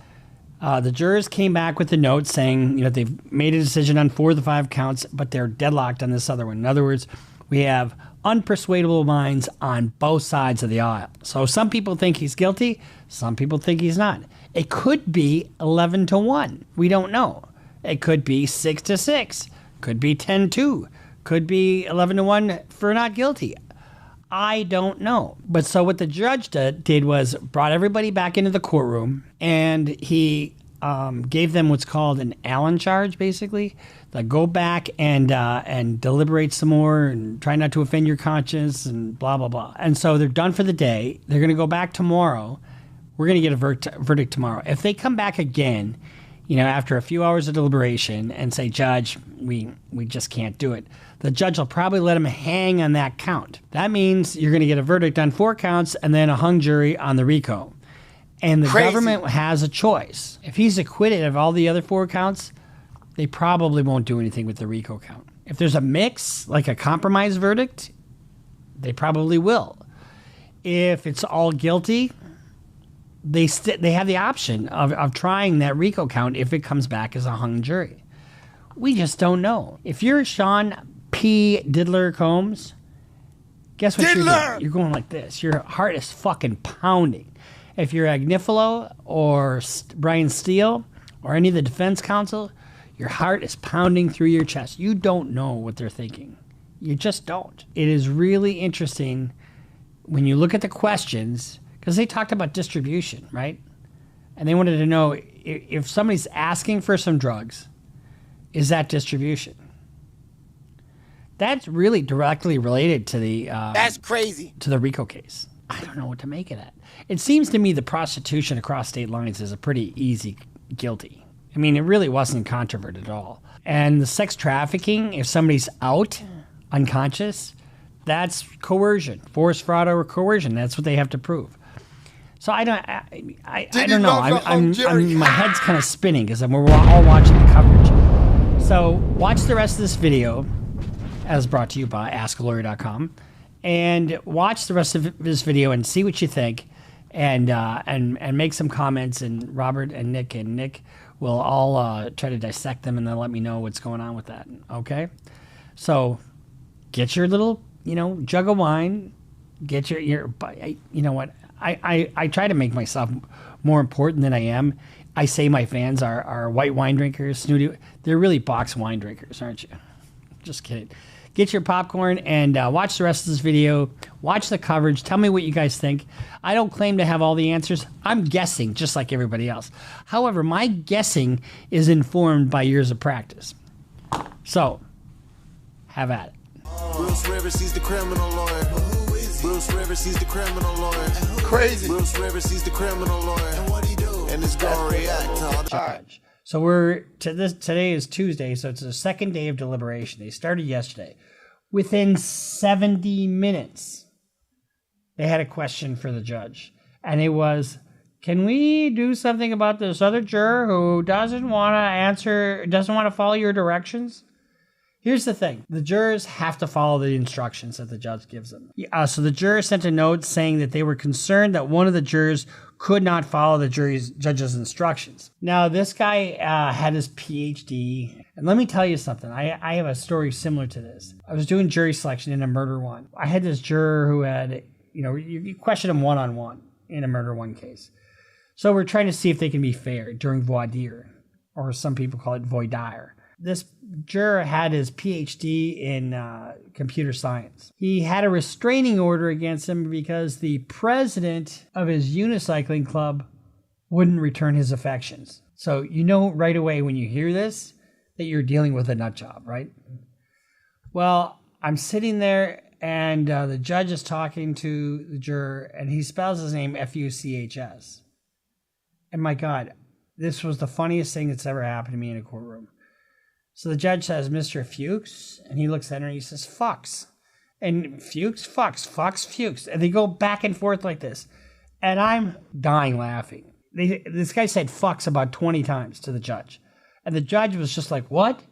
the jurors came back with the note saying, they've made a decision on 4 of the 5 counts, but they're deadlocked on this other one. In other words, we have unpersuadable minds on both sides of the aisle. So some people think he's guilty. Some people think he's not. It could be 11-1. We don't know. It could be 6-6. Could be 10-2. Could be 11-1 for not guilty. I don't know. But so what the judge did was brought everybody back into the courtroom, and he gave them what's called an Allen charge, basically. Like, go back and deliberate some more and try not to offend your conscience and blah, blah, blah. And so they're done for the day. They're going to go back tomorrow. We're going to get a verdict tomorrow. If they come back again, after a few hours of deliberation and say, Judge, we just can't do it, the judge will probably let him hang on that count. That means you're going to get a verdict on 4 counts and then a hung jury on the RICO. And the government has a choice. If he's acquitted of all the other 4 counts, they probably won't do anything with the RICO count. If there's a mix, like a compromise verdict, they probably will. If it's all guilty, they have the option of trying that RICO count if it comes back as a hung jury. We just don't know. If you're Sean P. Diddler Combs, guess what you're doing? You're going like this. Your heart is fucking pounding. If you're Agnifilo or Brian Steele or any of the defense counsel, your heart is pounding through your chest. You don't know what they're thinking. You just don't. It is really interesting when you look at the questions, because they talked about distribution, right? And they wanted to know if somebody's asking for some drugs, is that distribution? That's really directly related to the that's crazy, to the RICO case. I don't know what to make of that. It seems to me the prostitution across state lines is a pretty easy guilty. I mean, it really wasn't controverted at all. And the sex trafficking, if somebody's out unconscious, that's coercion, force, fraud, or coercion. That's what they have to prove. So I don't know. My head's kind of spinning because we're all watching the coverage. So watch the rest of this video, as brought to you by AskALawyer.com, and watch the rest of this video and see what you think, and make some comments. And Robert and Nick will all try to dissect them, and then let me know what's going on with that. Okay, so get your little jug of wine. Get your you know what. I try to make myself more important than I am. I say my fans are white wine drinkers, snooty. They're really box wine drinkers, aren't you? Just kidding. Get your popcorn and watch the rest of this video. Watch the coverage. Tell me what you guys think. I don't claim to have all the answers. I'm guessing just like everybody else. However, my guessing is informed by years of practice. So, have at it. Bruce Rivers, he's the criminal lawyer. Bruce Rivers, he's the criminal lawyer. Crazy. Bruce Rivers, he's the criminal lawyer. And what he do? And it's gonna react to all right. So today is Tuesday, so it's the second day of deliberation. They started yesterday. Within 70 minutes, they had a question for the judge. And it was, can we do something about this other juror who doesn't want to follow your directions? Here's the thing. The jurors have to follow the instructions that the judge gives them. So the jurors sent a note saying that they were concerned that one of the jurors could not follow the judge's instructions. Now, this guy had his PhD. And let me tell you something. I have a story similar to this. I was doing jury selection in a murder one. I had this juror who had, you question him one-on-one in a murder one case. So we're trying to see if they can be fair during voir dire, or some people call it voir dire. This juror had his PhD in computer science. He had a restraining order against him because the president of his unicycling club wouldn't return his affections. So you know right away when you hear this that you're dealing with a nut job, right? Well, I'm sitting there and the judge is talking to the juror and he spells his name Fuchs. And my God, this was the funniest thing that's ever happened to me in a courtroom. So the judge says, Mr. Fuchs, and he looks at her and he says, Fox. And Fuchs, Fox, Fuchs. And they go back and forth like this. And I'm dying laughing. This guy said Fox about 20 times to the judge. And the judge was just like, what?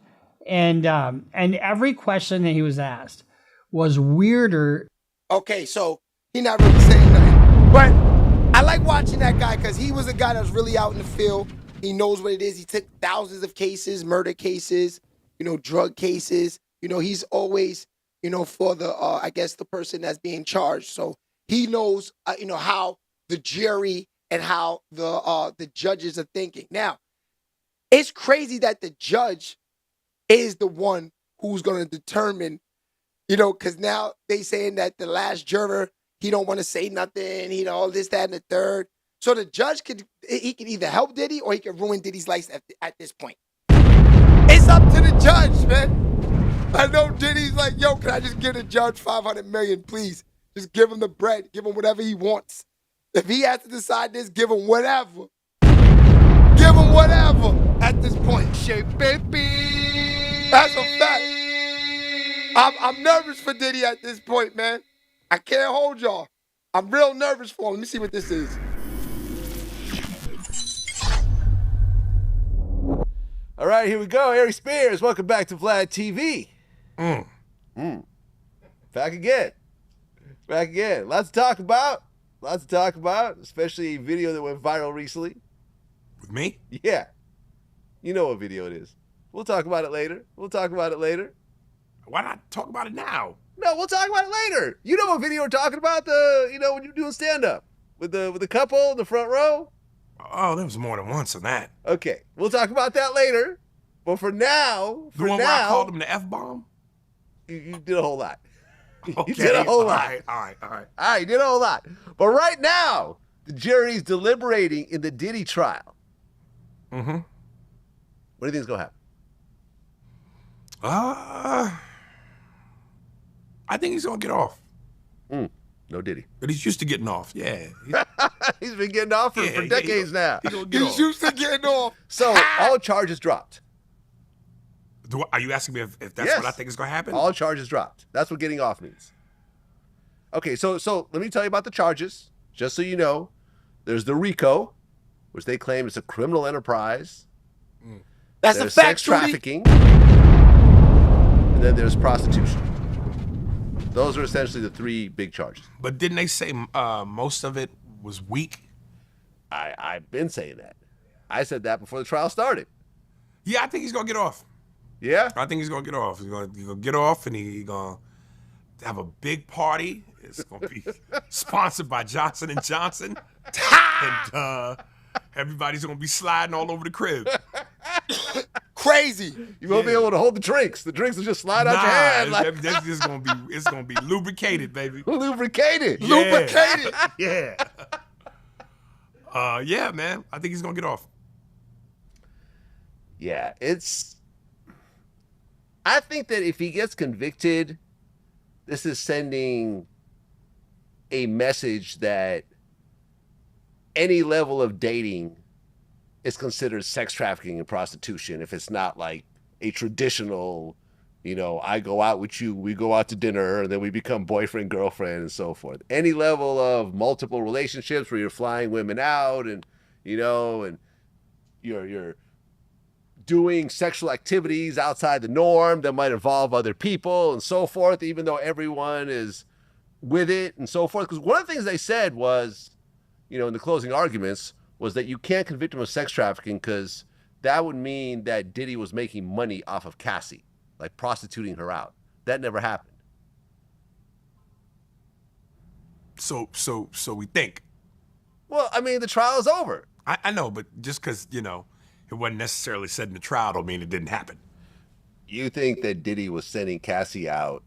And every question that he was asked was weirder. Okay, so he not really saying nothing. But I like watching that guy because he was a guy that was really out in the field. He knows what it is. He took thousands of cases, murder cases, drug cases. He's always, for the, I guess, the person that's being charged. So he knows, how the jury and how the judges are thinking. Now, it's crazy that the judge is the one who's going to determine, because now they saying that the last juror, he don't want to say nothing, all this, that, and the third. So the judge could either help Diddy or he could ruin Diddy's life at this point. It's up to the judge, man. I know Diddy's like, yo, can I just give the judge $500 million, please? Just give him the bread. Give him whatever he wants. If he has to decide this, give him whatever. Give him whatever at this point. Shit, baby. That's a fact. I'm nervous for Diddy at this point, man. I can't hold y'all. I'm real nervous for him. Let me see what this is. All right, here we go. Harry Spears, welcome back to Vlad TV. Back again. Lots to talk about, especially a video that went viral recently. With me? Yeah. You know what video it is. We'll talk about it later. Why not talk about it now? No, we'll talk about it later. You know what video we're talking about? When you're doing stand-up with the couple in the front row? Oh, there was more than once on that. Okay, we'll talk about that later. But for now, where I called him the F-bomb? You did a whole lot. Okay. You did a whole lot. All right. You did a whole lot. But right now, the jury's deliberating in the Diddy trial. Mm-hmm. What do you think is going to happen? I think he's going to get off. No Diddy. But he's used to getting off, yeah. He's been getting off for decades now. He's used to getting off. So all charges dropped. Are you asking me if that's what I think is going to happen? All charges dropped. That's what getting off means. Okay, so let me tell you about the charges, just so you know. There's the RICO, which they claim is a criminal enterprise. That's there's a fact, sex trafficking. And then there's prostitution. Those are essentially the three big charges. But didn't they say most of it was weak? I've been saying that. I said that before the trial started. Yeah, I think he's going to get off. Yeah? I think he's going to get off. He's going to get off and he's going to have a big party. It's going to be sponsored by Johnson & Johnson. And everybody's going to be sliding all over the crib. Crazy. You won't be able to hold the drinks. The drinks will just slide out your hand. It's gonna be lubricated, baby. Lubricated. Yeah. Lubricated. Yeah. Yeah, man. I think he's gonna get off. Yeah, I think that if he gets convicted, this is sending a message that any level of dating is considered sex trafficking and prostitution if it's not like a traditional, I go out with you, we go out to dinner, and then we become boyfriend, girlfriend, and so forth. Any level of multiple relationships where you're flying women out and, and you're doing sexual activities outside the norm that might involve other people and so forth, even though everyone is with it and so forth. Because one of the things they said was, in the closing arguments, was that you can't convict him of sex trafficking because that would mean that Diddy was making money off of Cassie, like prostituting her out. That never happened. So we think. Well, I mean, the trial is over. I know, but just because, it wasn't necessarily said in the trial don't mean it didn't happen. You think that Diddy was sending Cassie out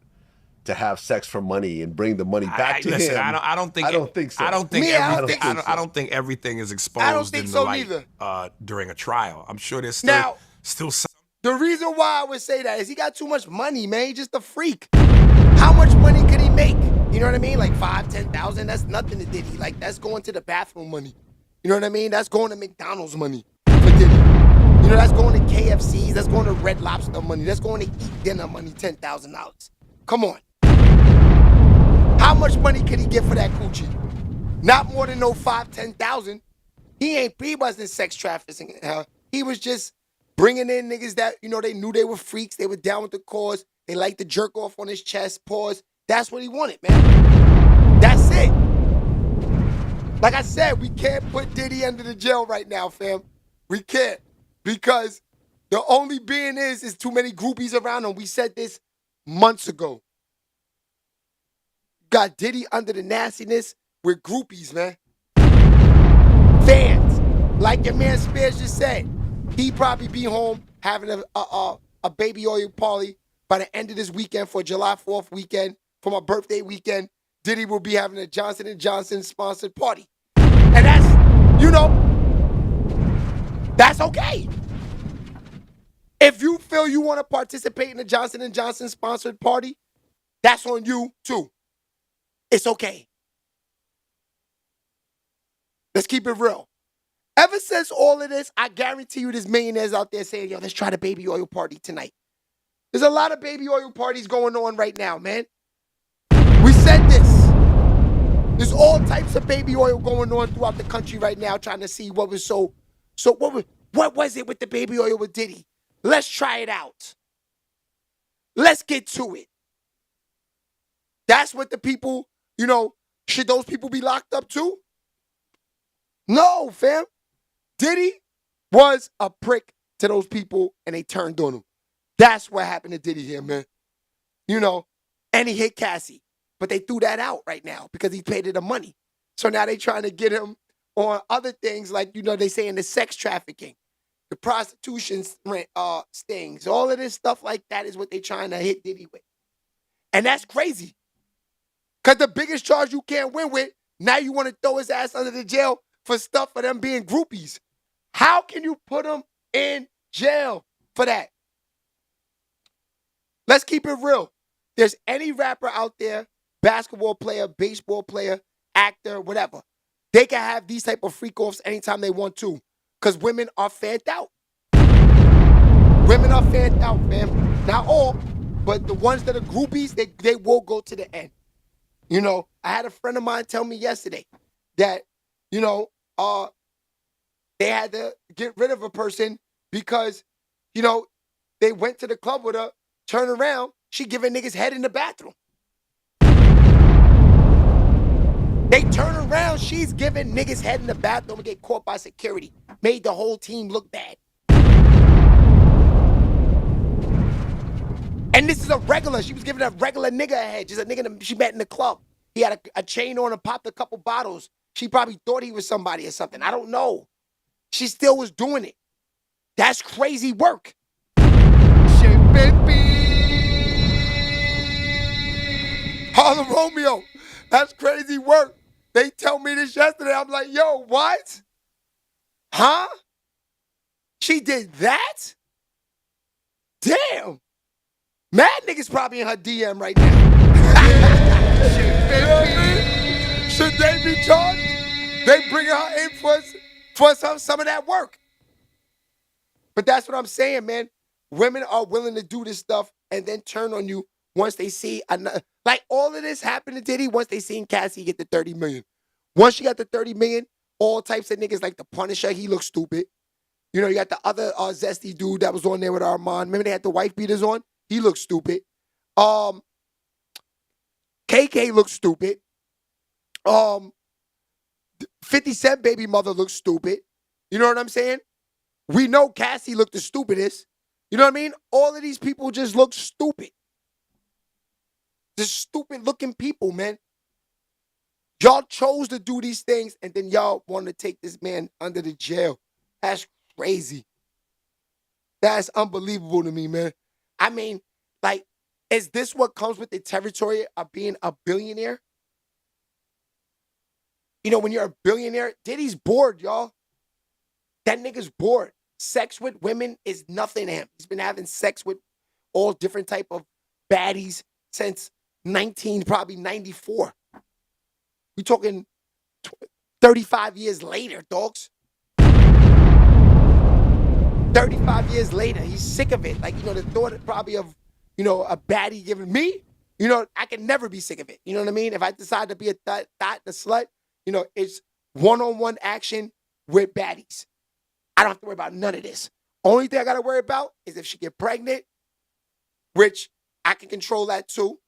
to have sex for money and bring the money back to listen, him? I don't think so. I don't think everything is exposed I don't think in so the light neither. During a trial. I'm sure there's still some. The reason why I would say that is he got too much money, man. He's just a freak. How much money could he make? You know what I mean? Like $5,000, $10,000. That's nothing to Diddy. Like, that's going to the bathroom money. You know what I mean? That's going to McDonald's money for Diddy. That's going to KFC's. That's going to Red Lobster money. That's going to eat dinner money, $10,000. Come on. How much money could he get for that coochie? Not more than no $5,000, $10,000. He wasn't sex trafficking. He was just bringing in niggas that, they knew they were freaks. They were down with the cause. They liked to jerk off on his chest, pause. That's what he wanted, man. That's it. Like I said, we can't put Diddy under the jail right now, fam. We can't. Because the only being is too many groupies around him. We said this months ago. Got Diddy under the nastiness with groupies, man. Fans. Like your man Spears just said, he probably be home having a baby oil party by the end of this weekend for July 4th weekend, for my birthday weekend. Diddy will be having a Johnson & Johnson sponsored party. And that's, that's okay. If you feel you want to participate in a Johnson & Johnson sponsored party, that's on you too. It's okay. Let's keep it real. Ever since all of this, I guarantee you there's millionaires out there saying, yo, let's try the baby oil party tonight. There's a lot of baby oil parties going on right now, man. We said this. There's all types of baby oil going on throughout the country right now, trying to see what was what was it with the baby oil with Diddy? Let's try it out. Let's get to it. That's what the people, should those people be locked up too? No, fam. Diddy was a prick to those people and they turned on him. That's what happened to Diddy here, man. And he hit Cassie. But they threw that out right now because he paid her the money. So now they trying to get him on other things like, they saying the sex trafficking, the prostitution stings, all of this stuff like that is what they trying to hit Diddy with. And that's crazy. Because the biggest charge you can't win with, now you want to throw his ass under the jail for stuff for them being groupies. How can you put him in jail for that? Let's keep it real. There's any rapper out there, basketball player, baseball player, actor, whatever. They can have these type of freak-offs anytime they want to because women are fanned out. Women are fanned out, man. Not all, but the ones that are groupies, they will go to the end. I had a friend of mine tell me yesterday that, they had to get rid of a person because, they went to the club with her, turn around, she giving niggas head in the bathroom. They turn around, she's giving niggas head in the bathroom and get caught by security. Made the whole team look bad. And this is a regular, she was giving a regular nigga a head, just a nigga she met in the club. He had a chain on and popped a couple bottles. She probably thought he was somebody or something. I don't know. She still was doing it. That's crazy work. Shit, baby. Harlem Romeo. That's crazy work. They tell me this yesterday. I'm like, yo, what? Huh? She did that? Damn. Mad niggas probably in her DM right now. Should they be charged? They bring her in for some of that work. But that's what I'm saying, man. Women are willing to do this stuff and then turn on you once they see another. Like all of this happened to Diddy once they seen Cassie get the 30 million. Once she got the 30 million, all types of niggas like the Punisher, he looks stupid. You know, you got the other zesty dude that was on there with Armand. Remember they had the wife beaters on? He looked stupid. KK looked stupid. 50 Cent baby mother looked stupid. You know what I'm saying? We know Cassie looked the stupidest. You know what I mean? All of these people just look stupid. Just stupid looking people, man. Y'all chose to do these things and then y'all want to take this man under the jail. That's crazy. That's unbelievable to me, man. I mean, like, is this what comes with the territory of being a billionaire? You know, when you're a billionaire, Diddy's bored, y'all. That nigga's bored. Sex with women is nothing to him. He's been having sex with all different type of baddies since probably 94. We're talking 35 years later, dogs. 35 years later, he's sick of it. Like, you know, the thought probably of, you know, a baddie giving me, you know, I can never be sick of it. You know what I mean? If I decide to be a thot and a slut, you know, it's one-on-one action with baddies. I don't have to worry about none of this. Only thing I got to worry about is if she get pregnant, which I can control that too.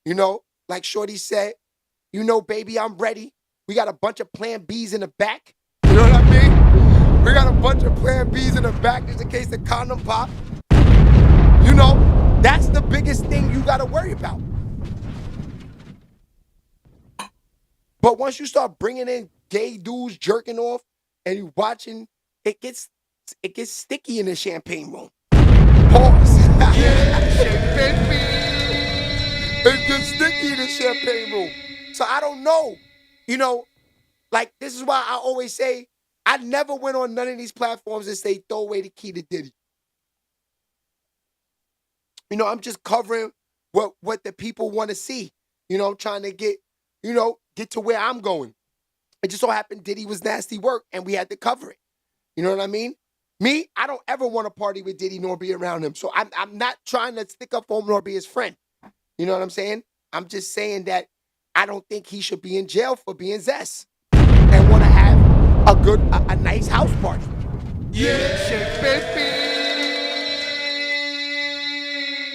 You know, like Shorty said, you know, baby, I'm ready. We got a bunch of plan Bs in the back. You know what I mean? We got a bunch of plan Bs in the back just in case the condom pop. You know, that's the biggest thing you got to worry about. But once you start bringing in gay dudes jerking off and you watching, it gets sticky in the champagne room. Pause. It gets sticky in the champagne room. So I don't know. You know, like, this is why I always say I never went on none of these platforms and say throw away the key to Diddy. You know, I'm just covering what the people want to see. You know, I'm trying to get to where I'm going. It just so happened Diddy was nasty work and we had to cover it. You know what I mean? Me, I don't ever want to party with Diddy nor be around him. So I'm not trying to stick up for him nor be his friend. You know what I'm saying? I'm just saying that I don't think he should be in jail for being Zest and want to have a nice house party. Yeah, baby.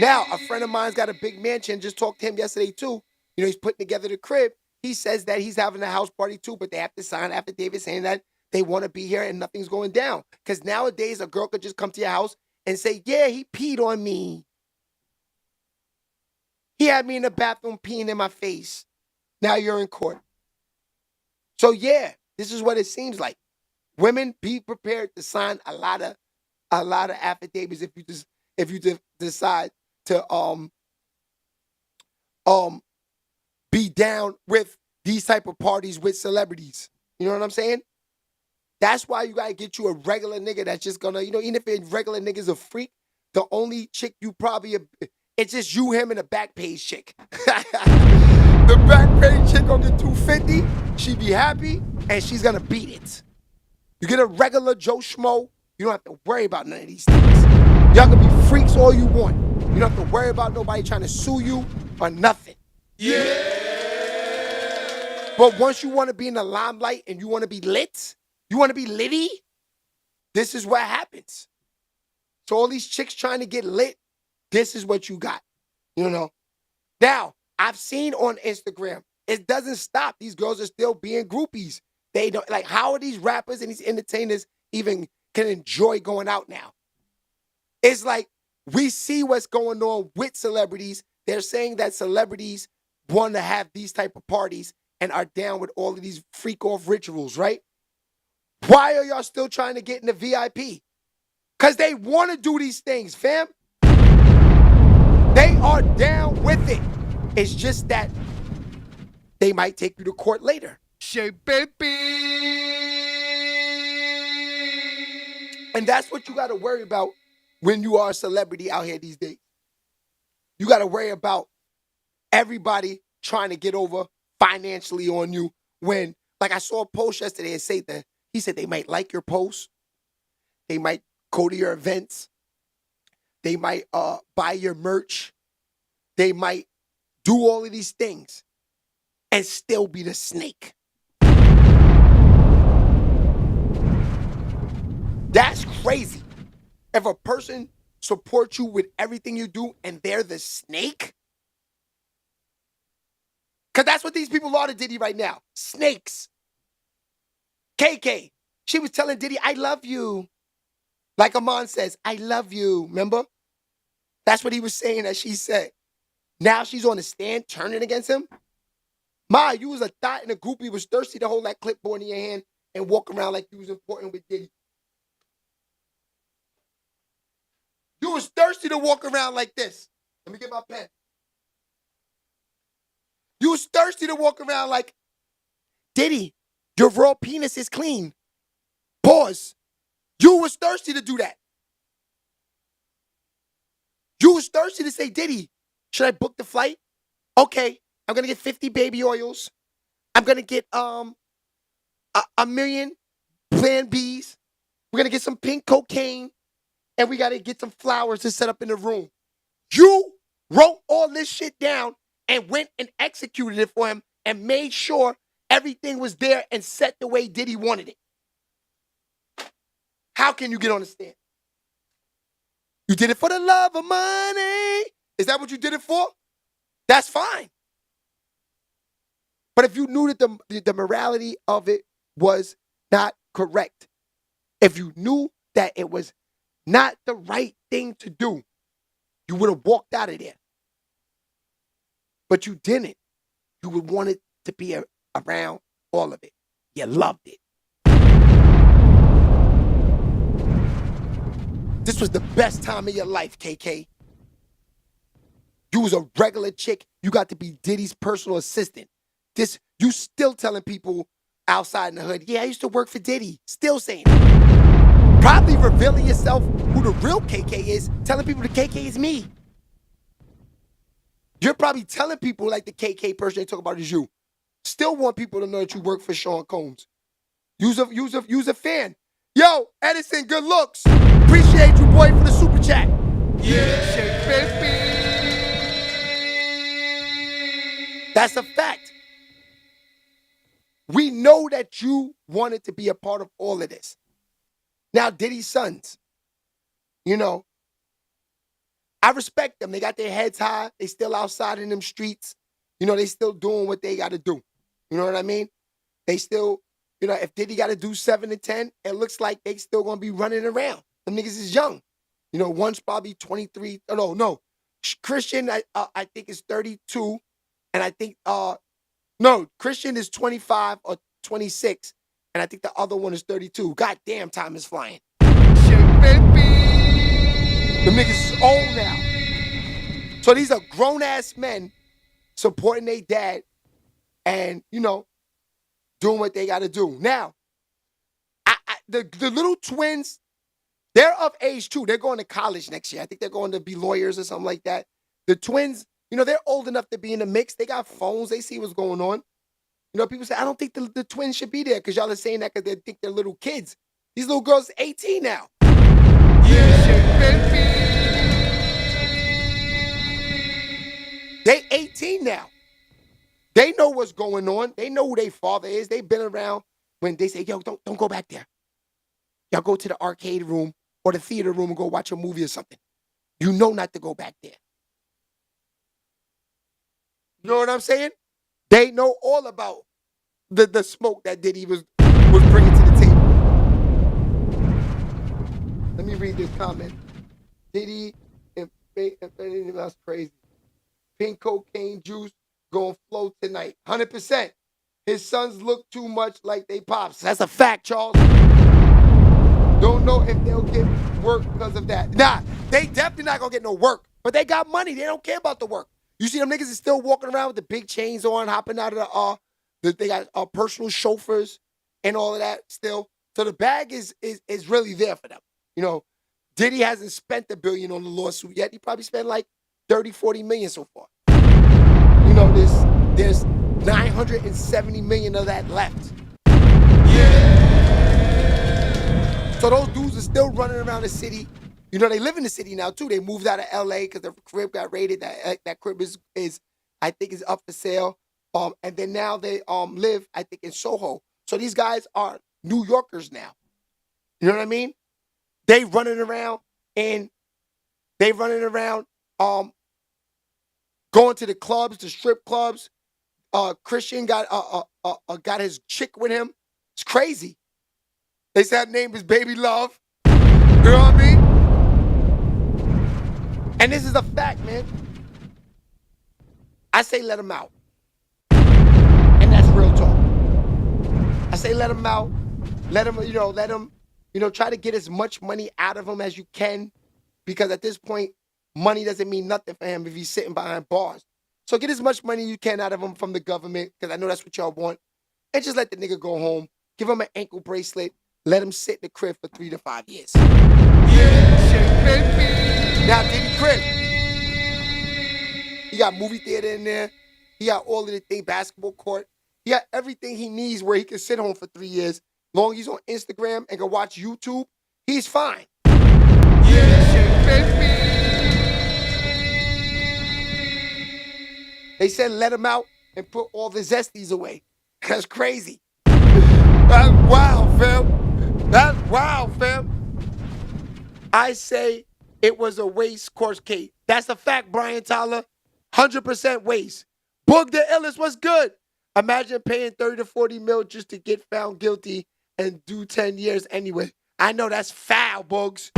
Now, a friend of mine's got a big mansion. Just talked to him yesterday too. You know, he's putting together the crib. He says that he's having a house party too, but they have to sign an affidavit saying that they want to be here and nothing's going down. Because nowadays, a girl could just come to your house and say, yeah, he peed on me. He had me in the bathroom peeing in my face. Now you're in court. So yeah, this is what it seems like. Women, be prepared to sign a lot of affidavits if you decide to be down with these type of parties with celebrities. You know what I'm saying? That's why you gotta get you a regular nigga that's just gonna, you know, even if a regular nigga's a freak, the only chick you probably, it's just you, him, and a back page chick. The back page chick gonna get 250, she be happy, and she's gonna beat it. You get a regular Joe Schmo, you don't have to worry about none of these things. Y'all can be freaks all you want. You don't have to worry about nobody trying to sue you or nothing. Yeah. But once you want to be in the limelight and you want to be lit, you want to be litty, this is what happens. So all these chicks trying to get lit, this is what you got. You know? Now, I've seen on Instagram, it doesn't stop. These girls are still being groupies. They don't, like, how are these rappers and these entertainers even can enjoy going out now? It's like we see what's going on with celebrities. They're saying that celebrities want to have these type of parties and are down with all of these freak-off rituals, right? Why are y'all still trying to get in the VIP? Because they want to do these things, fam. They are down with it. It's just that they might take you to court later. Shit, baby. And that's what you got to worry about when you are a celebrity out here these days. You got to worry about everybody trying to get over financially on you when, like, I saw a post yesterday and say that he said they might like your post. They might go to your events. They might buy your merch. They might do all of these things and still be the snake. That's crazy. If a person supports you with everything you do and they're the snake. Because that's what these people are to Diddy right now. Snakes. KK. She was telling Diddy, I love you. Like Amon says, I love you. Remember? That's what he was saying that she said. Now she's on the stand turning against him. Ma, you was a thought and a groupie was thirsty to hold that clipboard in your hand and walk around like you was important with Diddy. You was thirsty to walk around like this. Let me get my pen. You was thirsty to walk around like, Diddy, your raw penis is clean. Pause. You was thirsty to do that. You was thirsty to say, Diddy, should I book the flight? Okay, I'm gonna get 50 baby oils. I'm gonna get a million Plan Bs. We're gonna get some pink cocaine, and we gotta get some flowers to set up in the room. You wrote all this shit down and went and executed it for him and made sure everything was there and set the way Diddy wanted it. How can you get on the stand? You did it for the love of money. Is that what you did it for? That's fine. But if you knew that the morality of it was not correct, if you knew that it was not the right thing to do, you would have walked out of there. But you didn't. You would want it to be around all of it. You loved it. This was the best time of your life, KK. You was a regular chick. You got to be Diddy's personal assistant. You still telling people outside in the hood, yeah, I used to work for Diddy. Still saying it. Probably revealing yourself who the real KK is, telling people the KK is me. You're probably telling people like the KK person they talk about is you. Still want people to know that you work for Sean Combs. Use a fan. Yo, Edison, good looks. Appreciate you, boy, for the super chat. Yeah, baby. That's a fact. We know that you wanted to be a part of all of this. Now, Diddy's sons, you know, I respect them. They got their heads high. They still outside in them streets. You know, they still doing what they got to do. You know what I mean? They still, you know, if Diddy got to do 7 to 10, it looks like they still going to be running around. Them niggas is young. You know, one's probably 23. Oh, no. Christian, I think is 32. And I think, no, Christian is 25 or 26. And I think the other one is 32. God damn, time is flying. Shit, baby. The niggas is old now. So these are grown-ass men supporting their dad and, you know, doing what they got to do. Now, the little twins, they're of age too. They're going to college next year. I think they're going to be lawyers or something like that. The twins, you know, they're old enough to be in the mix. They got phones. They see what's going on. You know, people say, I don't think the twins should be there because y'all are saying that because they think they're little kids. These little girls are 18 now. Yeah, baby. They 18 now. They know what's going on. They know who their father is. They've been around when they say, yo, don't go back there. Y'all go to the arcade room or the theater room and go watch a movie or something. You know not to go back there. You know what I'm saying? They know all about the smoke that Diddy was bringing to the table. Let me read this comment. Diddy and that's crazy. Pink cocaine juice gonna flow tonight. 100%. His sons look too much like they pops. That's a fact, Charles. Don't know if they'll get work because of that. Nah, they definitely not gonna get no work. But they got money. They don't care about the work. You see them niggas is still walking around with the big chains on, hopping out of they got personal chauffeurs and all of that still. So the bag is really there for them. You know, Diddy hasn't spent $1 billion on the lawsuit yet. He probably spent like 30, 40 million so far. You know, there's 970 million of that left. Yeah. So those dudes are still running around the city. You know, they live in the city now too. They moved out of LA because the crib got raided. That crib is I think is up for sale. And then now they live, I think, in Soho. So these guys are New Yorkers now. You know what I mean? They running around going to the clubs, the strip clubs. Christian got his chick with him. It's crazy. They said her name is Baby Love. You know what I mean? And this is a fact, man. I say let him out. And that's real talk. I say let him out. Let him, try to get as much money out of him as you can. Because at this point, money doesn't mean nothing for him if he's sitting behind bars. So get as much money you can out of him from the government, because I know that's what y'all want. And just let the nigga go home. Give him an ankle bracelet. Let him sit in the crib for 3 to 5 years. Yeah, shit, baby. Now, Diddy crib. He got movie theater in there. He got all of the thing, basketball court. He got everything he needs where he can sit home for 3 years. Long as he's on Instagram and can watch YouTube, he's fine. Yeah, shit, baby. They said let him out and put all the zesties away. That's crazy. That's wild, fam. That's wild, fam. I say it was a waste court case. That's a fact, Brian Tyler. 100% waste. Boog the illest was good. Imagine paying 30 to 40 mil just to get found guilty and do 10 years anyway. I know that's foul, Boogs.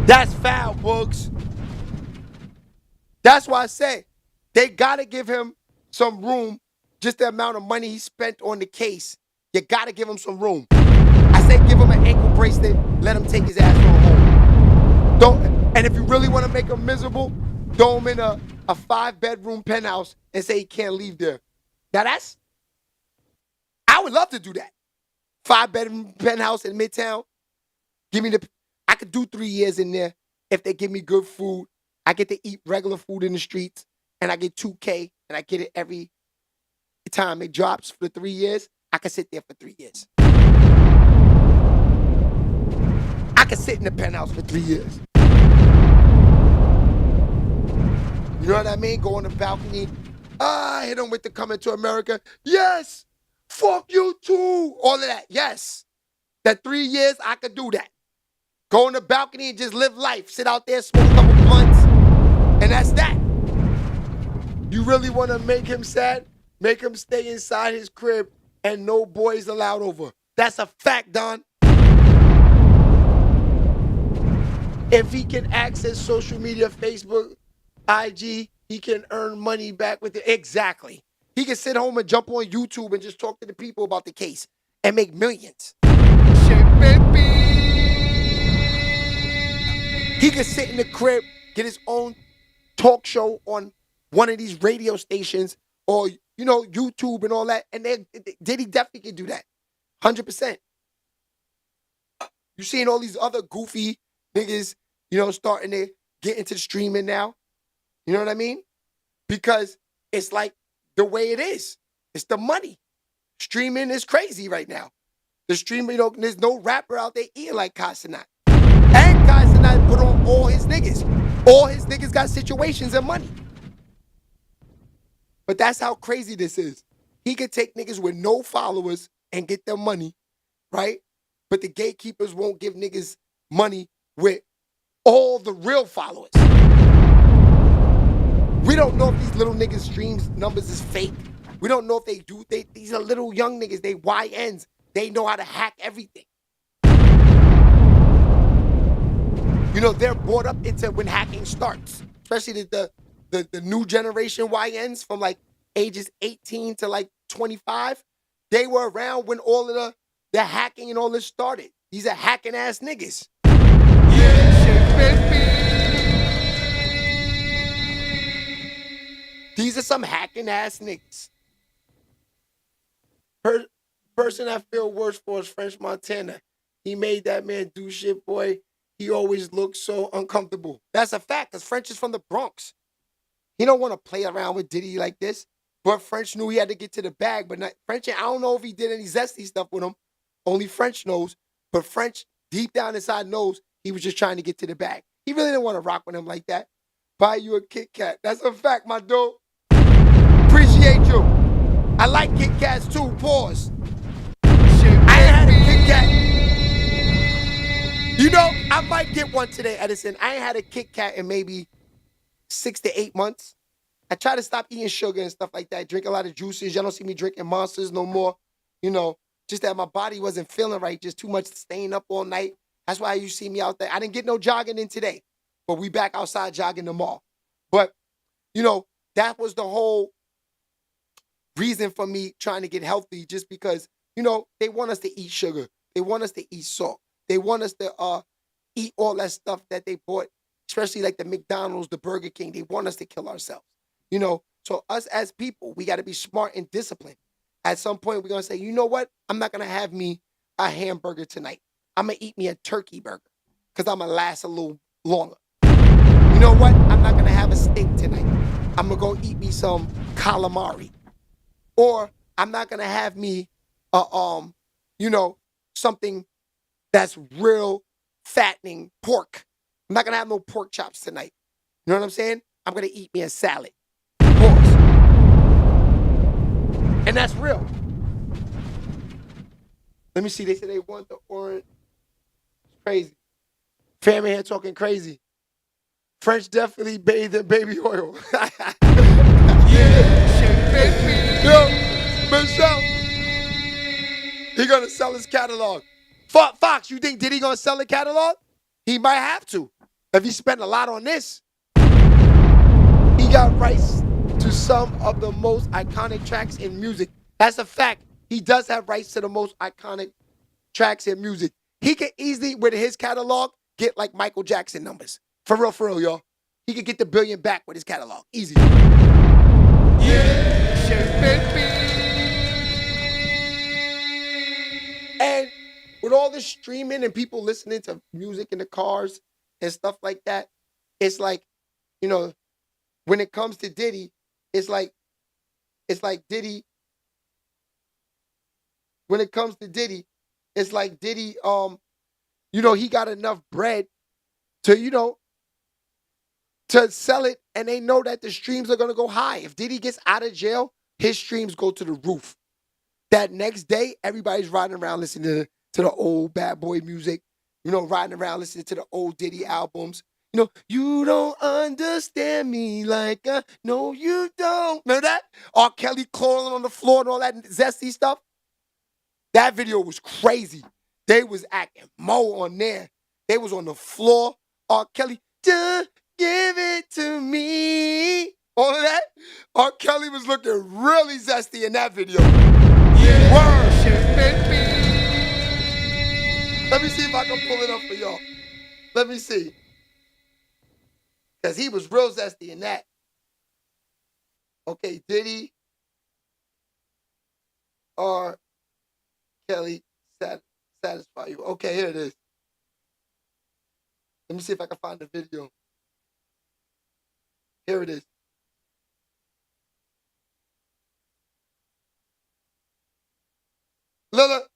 That's foul, Boogs. That's why I say they got to give him some room, just the amount of money he spent on the case. You got to give him some room. I say give him an ankle bracelet, let him take his ass on home. And if you really want to make him miserable, throw him in a 5-bedroom penthouse and say he can't leave there. Now I would love to do that. 5-bedroom penthouse in Midtown. I could do 3 years in there if they give me good food. I get to eat regular food in the streets, and I get $2K, and I get it every time it drops for 3 years. I can sit there for 3 years. I can sit in the penthouse for 3 years. You know what I mean? Go on the balcony. I hit him with the Coming to America. Yes. Fuck you too. All of that. Yes. That 3 years, I could do that. Go on the balcony and just live life. Sit out there, smoke a couple blunts. And that's that. You really want to make him sad? Make him stay inside his crib and no boys allowed over. That's a fact, Don. If he can access social media, Facebook, IG, he can earn money back with it. Exactly. He can sit home and jump on YouTube and just talk to the people about the case and make millions. Shit, baby. He can sit in the crib, get his own talk show on one of these radio stations or, YouTube and all that. And Diddy definitely can do that. 100%. You seeing all these other goofy niggas, starting to get into streaming now. You know what I mean? Because it's like the way it is. It's the money. Streaming is crazy right now. The streaming, there's no rapper out there eating like Kai Cenat. And Kai Cenat put on all his niggas. All his niggas got situations and money. But that's how crazy this is. He could take niggas with no followers and get them money, right? But the gatekeepers won't give niggas money with all the real followers. We don't know if these little niggas' streams numbers is fake. We don't know if they do. These are little young niggas. They YNs. They know how to hack everything. They're brought up into when hacking starts. Especially the new generation YNs from like ages 18 to like 25. They were around when all of the hacking and all this started. These are hacking ass niggas. Yeah, shit, baby. These are some hacking ass niggas. Person I feel worse for is French Montana. He made that man do shit, boy. He always looks so uncomfortable. That's a fact, because French is from the Bronx. He don't want to play around with Diddy like this. But French knew he had to get to the bag. But French, I don't know if he did any zesty stuff with him. Only French knows. But French, deep down inside, knows he was just trying to get to the bag. He really didn't want to rock with him like that. Buy you a Kit Kat. That's a fact, my dude. Appreciate you. I like Kit Kats too. Pause. I ain't had a Kit Kat You know, I might get one today, Edison. I ain't had a Kit Kat in maybe 6 to 8 months. I try to stop eating sugar and stuff like that. Drink a lot of juices. Y'all don't see me drinking Monsters no more. You know, just that my body wasn't feeling right. Just too much staying up all night. That's why you see me out there. I didn't get no jogging in today, but we back outside jogging tomorrow. But, you know, that was the whole reason for me trying to get healthy, just because, you know, they want us to eat sugar. They want us to eat salt. They want us to eat all that stuff that they bought, especially like the McDonald's, the Burger King. They want us to kill ourselves. You know, so us as people, we got to be smart and disciplined. At some point, we're going to say, you know what? I'm not going to have me a hamburger tonight. I'm going to eat me a turkey burger because I'm going to last a little longer. You know what? I'm not going to have a steak tonight. I'm going to go eat me some calamari. Or I'm not going to have me, you know, something that's real fattening pork. I'm not going to have no pork chops tonight. You know what I'm saying? I'm going to eat me a salad. Pause. And that's real. Let me see. They said they want the orange. It's crazy. Family here talking crazy. French definitely bathed in baby oil. Yo, Michelle. He gonna sell his catalog. Fox, you think Diddy gonna sell the catalog? He might have to. If he spent a lot on this. He got rights to some of the most iconic tracks in music. That's a fact. He does have rights to the most iconic tracks in music. He could easily, with his catalog, get like Michael Jackson numbers. For real, y'all. He could get the billion back with his catalog. Easy. And with all this streaming and people listening to music in the cars and stuff like that, it's like, you know, when it comes to Diddy, it's like Diddy. When it comes to Diddy, it's like Diddy, you know, he got enough bread to, you know, to sell it, and they know that the streams are gonna go high. If Diddy gets out of jail, his streams go to the roof. That next day, everybody's riding around listening to the old Bad Boy music, you know, riding around listening to the old Diddy albums. You know, you don't understand me like no, you don't. Remember that? R. Kelly crawling on the floor and all that zesty stuff. That video was crazy. They was acting Mo on there. They was on the floor. R. Kelly, just give it to me. All of that. R. Kelly was looking really zesty in that video. Yeah. Word. Let me see if I can pull it up for y'all. Let me see. Because he was real zesty in that. Okay, Diddy, R. Kelly, satisfy you. Okay, here it is. Let me see if I can find the video. Here it is. Look.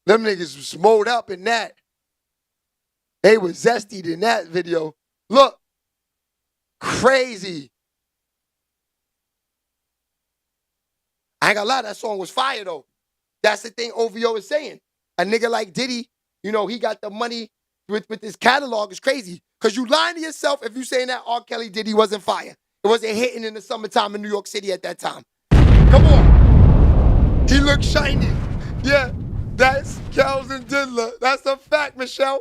Them niggas was smoked up in that. They was zestied in that video. Look. Crazy. I ain't gonna lie, that song was fire though. That's the thing OVO is saying. A nigga like Diddy, you know, he got the money with his catalog. Is crazy. Because you lying to yourself if you saying that R. Kelly Diddy wasn't fire. It wasn't hitting in the summertime in New York City at that time. Come on. He looked shiny. Yeah, that's Kells and Diddler. That's a fact, Michelle.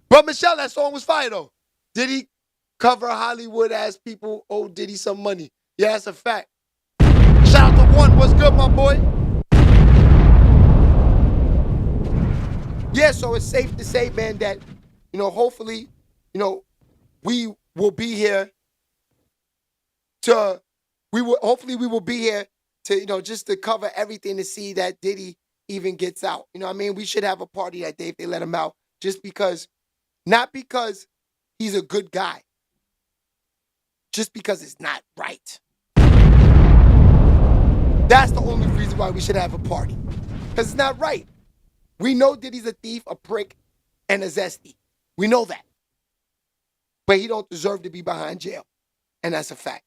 But Michelle, that song was fire though. Diddy cover Hollywood-ass people owe Diddy some money. Yeah, that's a fact. Shout out to One. What's good, my boy? Yeah, so it's safe to say, man, that, you know, hopefully, you know, we will be here to, hopefully we will be here to, you know, just to cover everything to see that Diddy even gets out. You know what I mean? We should have a party that day if they let him out, just because, not because he's a good guy, just because it's not right. That's the only reason why we should have a party. Because it's not right. We know Diddy's a thief, a prick, and a zesty. We know that. But he don't deserve to be behind jail. And that's a fact.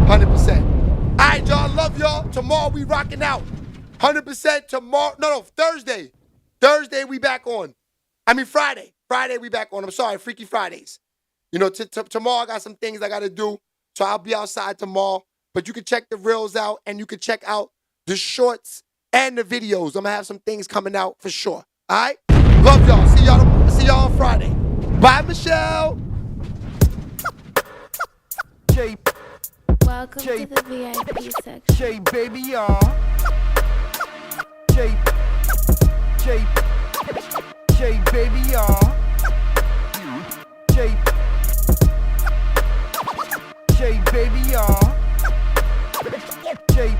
100%. All right, y'all. Love y'all. Tomorrow we rocking out. 100% tomorrow. No, Thursday. Thursday we back on. I mean Friday. Friday we back on. I'm sorry, Freaky Fridays. You know, tomorrow I got some things I got to do. So I'll be outside tomorrow. But you can check the reels out and you can check out the shorts and the videos. I'm going to have some things coming out for sure. All right? Love y'all. See y'all on Friday. Bye, Michelle. Welcome to the VIP section. Jay, baby, y'all. Jay, baby, y'all. Jay, baby, y'all. Jay,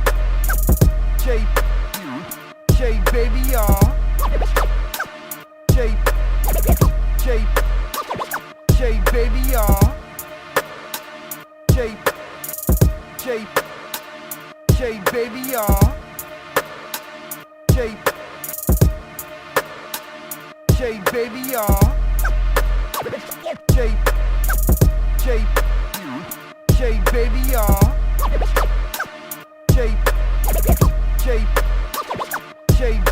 baby, y'all. Jay, baby, y'all. Jay, baby, y'all. Jay, baby, y'all. Jay, baby, y'all. Jay, baby, y'all. Jay, baby, y'all. Jay,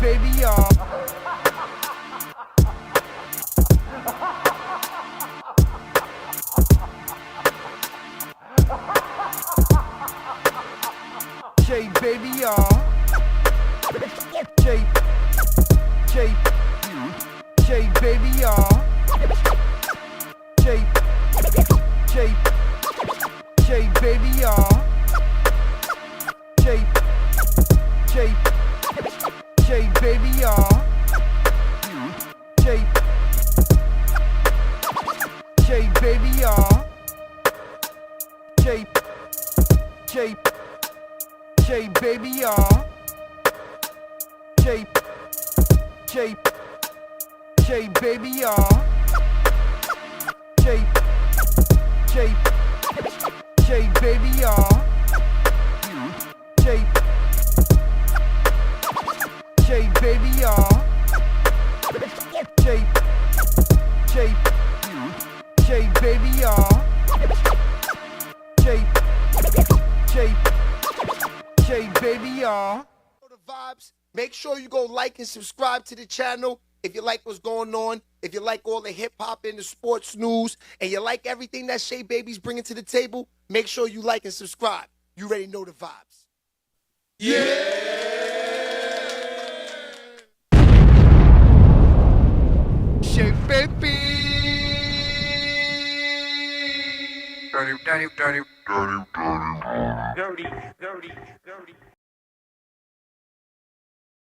baby, y'all. Jay, baby, y'all. Jay, baby, y'all. Jay, baby, y'all. Jay, baby, y'all. Jay, baby, y'all. Jay, baby, y'all. Jay, baby, y'all. Jay, baby, y'all. Baby, y'all. The vibes. Make sure you go like and subscribe to the channel if you like what's going on, if you like all the hip-hop and the sports news, and you like everything that Shay Baby's bringing to the table. Make sure you like and subscribe. You already know the vibes. Yeah! Shay Baby! Dirty.